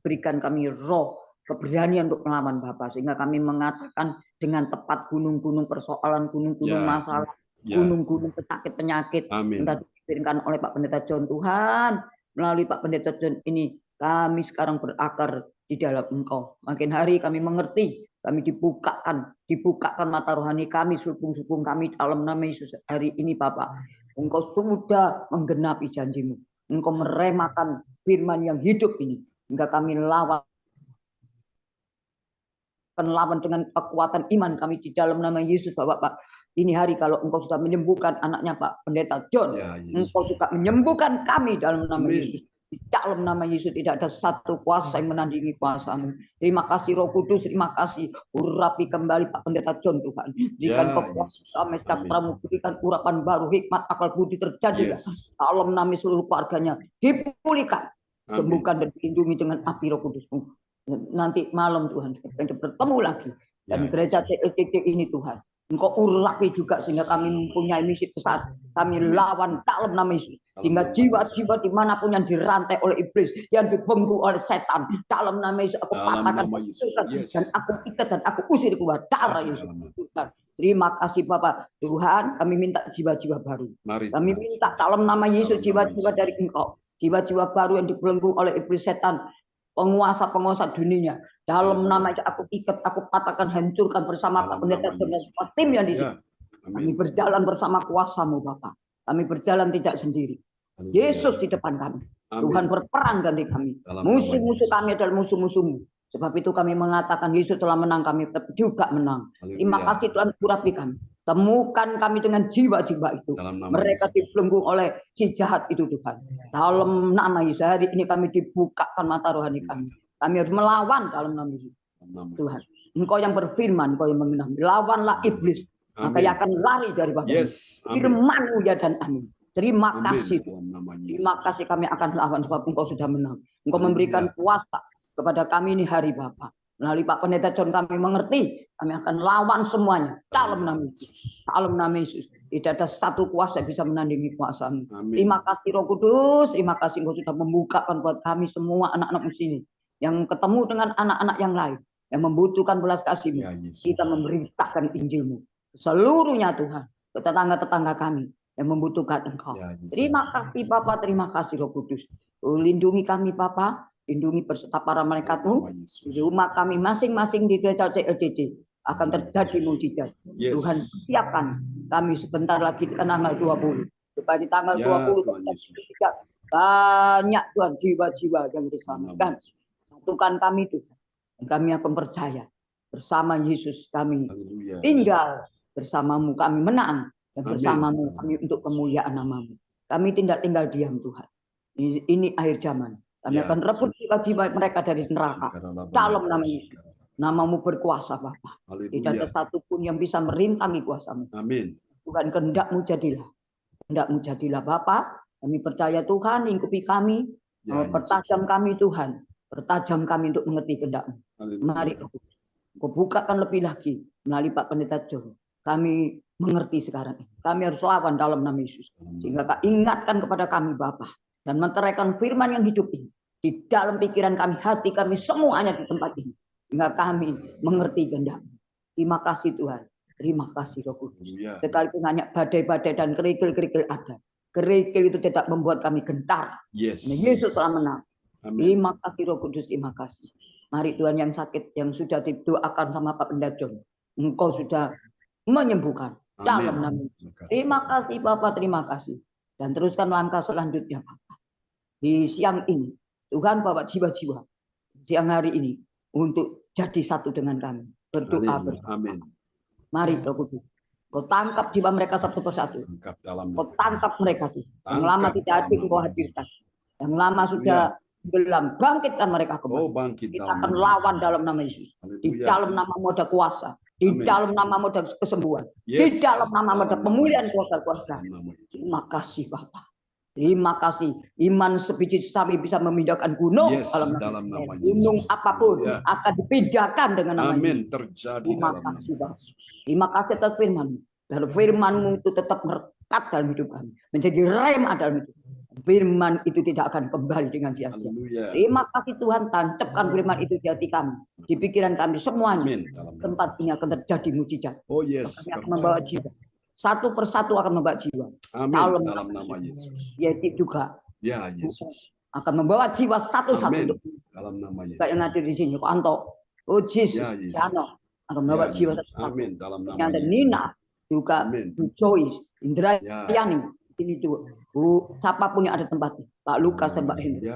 berikan kami roh keberanian untuk melawan Bapak, sehingga kami mengatakan dengan tepat gunung-gunung persoalan, gunung-gunung masalah, gunung-gunung penyakit-penyakit yang tadi diberikan oleh Pak Pendeta John. Tuhan, melalui Pak Pendeta John ini, kami sekarang berakar di dalam Engkau. Makin hari kami mengerti, kami dibukakan mata rohani kami, supung-supung kami dalam nama Yesus. Hari ini Bapak, Engkau sudah menggenapi janjimu. Engkau meremakan firman yang hidup ini, hingga kami lawan dengan kekuatan iman kami di dalam nama Yesus. Bapak, ini hari kalau Engkau sudah menyembuhkan anaknya Pak Pendeta John, Engkau juga menyembuhkan kami dalam nama Yesus. Di dalam nama Yesus tidak ada satu kuasa yang menandingi kuasa-Mu. Terima kasih Roh Kudus, terima kasih. Urapi kembali Pak Pendeta John Tuhan. Berikan kekuasaan, damai-Mu, berikan urapan baru, hikmat, akal budi terjadi. Dalam nama seluruh keluarganya dipulihkan, sembuhkan dan dilindungi dengan api Roh Kudus-Mu. Nanti malam Tuhan kita bertemu lagi dan gereja CLTT ini Tuhan, Engkau urapi juga sehingga kami mempunyai misi besar. Kami lawan dalam nama Yesus, sehingga jiwa-jiwa dimanapun yang dirantai oleh iblis, yang dibelenggu oleh setan, dalam nama Yesus aku patahkan dan aku ikat dan aku usir keluar darah Yesus. Terima kasih Bapak Tuhan, kami minta jiwa-jiwa baru. Kami minta dalam nama Yesus jiwa-jiwa dari Engkau, jiwa-jiwa baru yang dibelenggu oleh iblis setan, penguasa dunia. Dalam nama itu aku ikat, aku patahkan, hancurkan bersama Pak Pendeta dan tim yang di sini. Kami berjalan bersama kuasa-Mu Bapak. Kami berjalan tidak sendiri. Yesus di depan kami. Tuhan berperang ganti kami. Musuh-musuh kami adalah musuh-musuh-Mu. Sebab itu kami mengatakan Yesus telah menang, kami tetap juga menang. Terima kasih Tuhan, urapi kami. Temukan kami dengan jiwa-jiwa itu. Mereka dibelenggu oleh si jahat itu Tuhan. Dalam nama Yesus hari ini kami dibukakan mata rohani kami. Kami harus melawan dalam nama Yesus. Tuhan, Engkau yang berfirman, Engkau yang mengenang. Lawanlah iblis, maka ia akan lari dari Bapak. Firman-Mu ya dan amin. Terima kasih. Terima kasih, kami akan lawan sebab Engkau sudah menang. Engkau memberikan kuasa kepada kami ini hari Bapak. Melalui Pak Pendeta John kami mengerti, kami akan lawan semuanya dalam nama Yesus. Dalam nama Yesus. Tidak ada satu kuasa yang bisa menandingi kuasa-Mu. Terima kasih Roh Kudus, terima kasih Engkau sudah membukakan buat kami semua anak-anak-Mu sini, yang ketemu dengan anak-anak yang lain, yang membutuhkan belas kasih-Mu. Kita memberitakan Injil-Mu seluruhnya Tuhan, ke tetangga-tetangga kami yang membutuhkan Engkau. Terima kasih Bapak, terima kasih Roh Kudus. Lindungi kami Bapak, lindungi beserta para malaikat-Mu. Di rumah kami masing-masing di gereja CLTT akan terjadi mujizat. Tuhan siapkan kami sebentar lagi di tanggal 20. Supaya di tanggal 20 Banyak Tuhan jiwa-jiwa yang diselamatkan. Satukan kami Tuhan. Dan kami akan percaya bersama Yesus kami tinggal bersamamu, kami menang dan bersamamu kami untuk kemuliaan namamu. Kami tidak tinggal diam Tuhan. Ini akhir zaman. Kami akan rebut jiwa-jiwa mereka dari neraka. Dalam nama Yesus. Namamu berkuasa Bapa. Tidak ada satupun yang bisa merintangi kuasamu. Amin. Tuhan, kehendakmu jadilah. Kehendakmu jadilah Bapa. Kami percaya Tuhan, lingkupi kami. Pertajam kami Tuhan. Pertajam kami untuk mengerti kehendakmu. Mari Kau bukakan lebih lagi melalui Pak Pendeta Joe. Kami mengerti sekarang ini. Kami harus lawan dalam nama Yesus. Sehingga Kau ingatkan kepada kami Bapa. Dan menteraikan firman yang hidup ini. Di dalam pikiran kami, hati kami, semuanya di tempat ini. Sehingga kami mengerti kehendak-Mu. Terima kasih Tuhan. Terima kasih Roh Kudus. Sekalipun hanya badai-badai dan kerikil-kerikil ada. Kerikil itu tidak membuat kami gentar. Yesus telah menang. Terima kasih Roh Kudus. Terima kasih. Mari Tuhan yang sakit, yang sudah didoakan sama Pak Pendeta John. Engkau sudah menyembuhkan. Dalam nama Yesus. Terima kasih Bapak. Terima kasih. Dan teruskan langkah selanjutnya Bapak. Di siang ini. Tuhan bawa jiwa-jiwa. Siang hari ini. Untuk jadi satu dengan kami. Berdoa bersama. Mari Roh Kudus. Kau tangkap jiwa mereka satu persatu. Kau tangkap mereka. Yang lama tidak hadir, Kau hadirkan. Yang lama sudah gelam, bangkitkan mereka kembali. Kita akan lawan dalam nama Yesus. Di dalam nama-Mu ada kuasa. Di dalam nama-Mu ada kesembuhan. Di dalam nama-Mu ada pemulihan kuasa-kuasa. Terima kasih Bapak. Terima kasih. Iman sebiji sawi bisa memindahkan gunung. Dalam nama Yesus. Gunung apapun akan dipindahkan dengan nama Yesus. Terjadi. Terima kasih Bapak. Terima kasih atas firman-Mu. Dan firman-Mu itu tetap merekat dalam hidup kami. Menjadi rema dalam hidup. Firman itu tidak akan kembali dengan sia-sia. Terima kasih Tuhan, tancapkan firman itu di hati kami, di pikiran kami semuanya. Tempat ini akan terjadi mujizat. Kami akan membawa jiwa. Satu persatu akan membawa jiwa. Dalam nama Yesus. Yaitu juga. Ya Yesus. Akan membawa jiwa satu-satu. Dalam nama Yesus. Yang hadir di sini, Anto, Yesus, Jano, akan membawa jiwa satu-satu. Dalam nama Yang ada Nina, juga Joyce, Indrayani. Ini tuh Bu, siapapun yang ada tempatnya, Pak Lukas dan Mbak Hendri,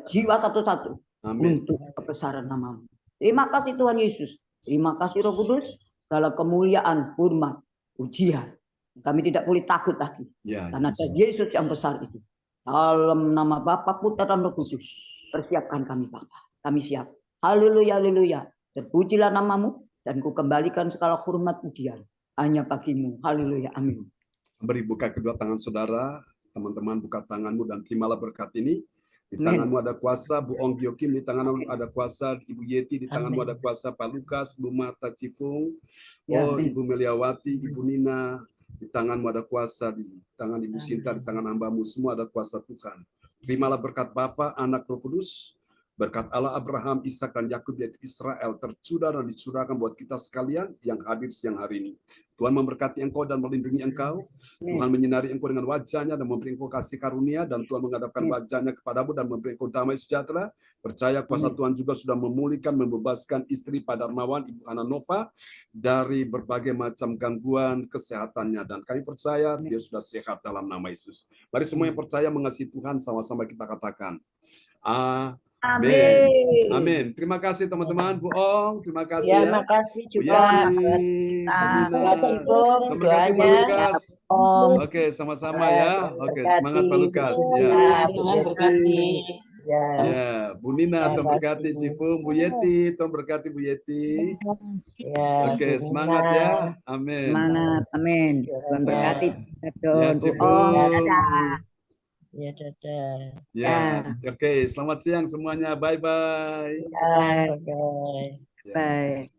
jiwa satu-satu untuk kebesaran nama-Mu. Terima kasih Tuhan Yesus. Terima kasih Roh Kudus. Segala kemuliaan, hormat, pujian. Kami tidak boleh takut lagi. Karena ada Yesus yang besar itu. Dalam nama Bapa, Putra dan Roh Kudus. Persiapkan kami Bapa. Kami siap. Haleluya, haleluya. Terpujilah nama-Mu dan Ku kembalikan segala hormat pujian hanya bagi-Mu. Haleluya, amin. Beri buka kedua tangan saudara, teman-teman buka tanganmu dan terimalah berkat ini. Di tanganmu ada kuasa, Bu Ong Giokim, di tanganmu ada kuasa, Ibu Yeti, di tanganmu ada kuasa, Pak Lukas, Bu Marta Cifung, Ibu Meliawati, Ibu Nina, di tanganmu ada kuasa, di tangan Ibu Sinta, di tangan hamba-Mu semua ada kuasa Tuhan. Terimalah berkat Bapa, Anak, Roh Kudus. Berkat Allah Abraham, Ishak dan Yakub yaitu Israel tercurah dan dicurahkan buat kita sekalian yang hadir siang hari ini. Tuhan memberkati engkau dan melindungi engkau. Tuhan menyinari engkau dengan wajahnya dan memberi engkau kasih karunia, dan Tuhan menghadapkan wajahnya kepadamu dan memberi engkau damai sejahtera. Percaya kuasa Tuhan juga sudah memulihkan, membebaskan istri Pak Darmawan, Ibu Hana Nova dari berbagai macam gangguan kesehatannya, dan kami percaya dia sudah sehat dalam nama Yesus. Mari semua yang percaya mengasihi Tuhan sama-sama kita katakan amin. Amin. Terima kasih teman-teman. Bu Ong, terima kasih ya. Terima kasih juga. Terima kasih Pak Lukas. Oke, sama-sama ya. Oke, semangat Pak Lukas. Ya. Tuhan berkati. Ya, Bu Nina, Tuhan berkati. Cifung, Bu Yeti, Tuhan berkati Bu Yeti. Oke, semangat ya. Amin. Semangat, amin. Tuhan berkati. Ya, Cifung. Ya, dadah. Ya, oke. Selamat siang semuanya. Bye-bye. Bye. Bye.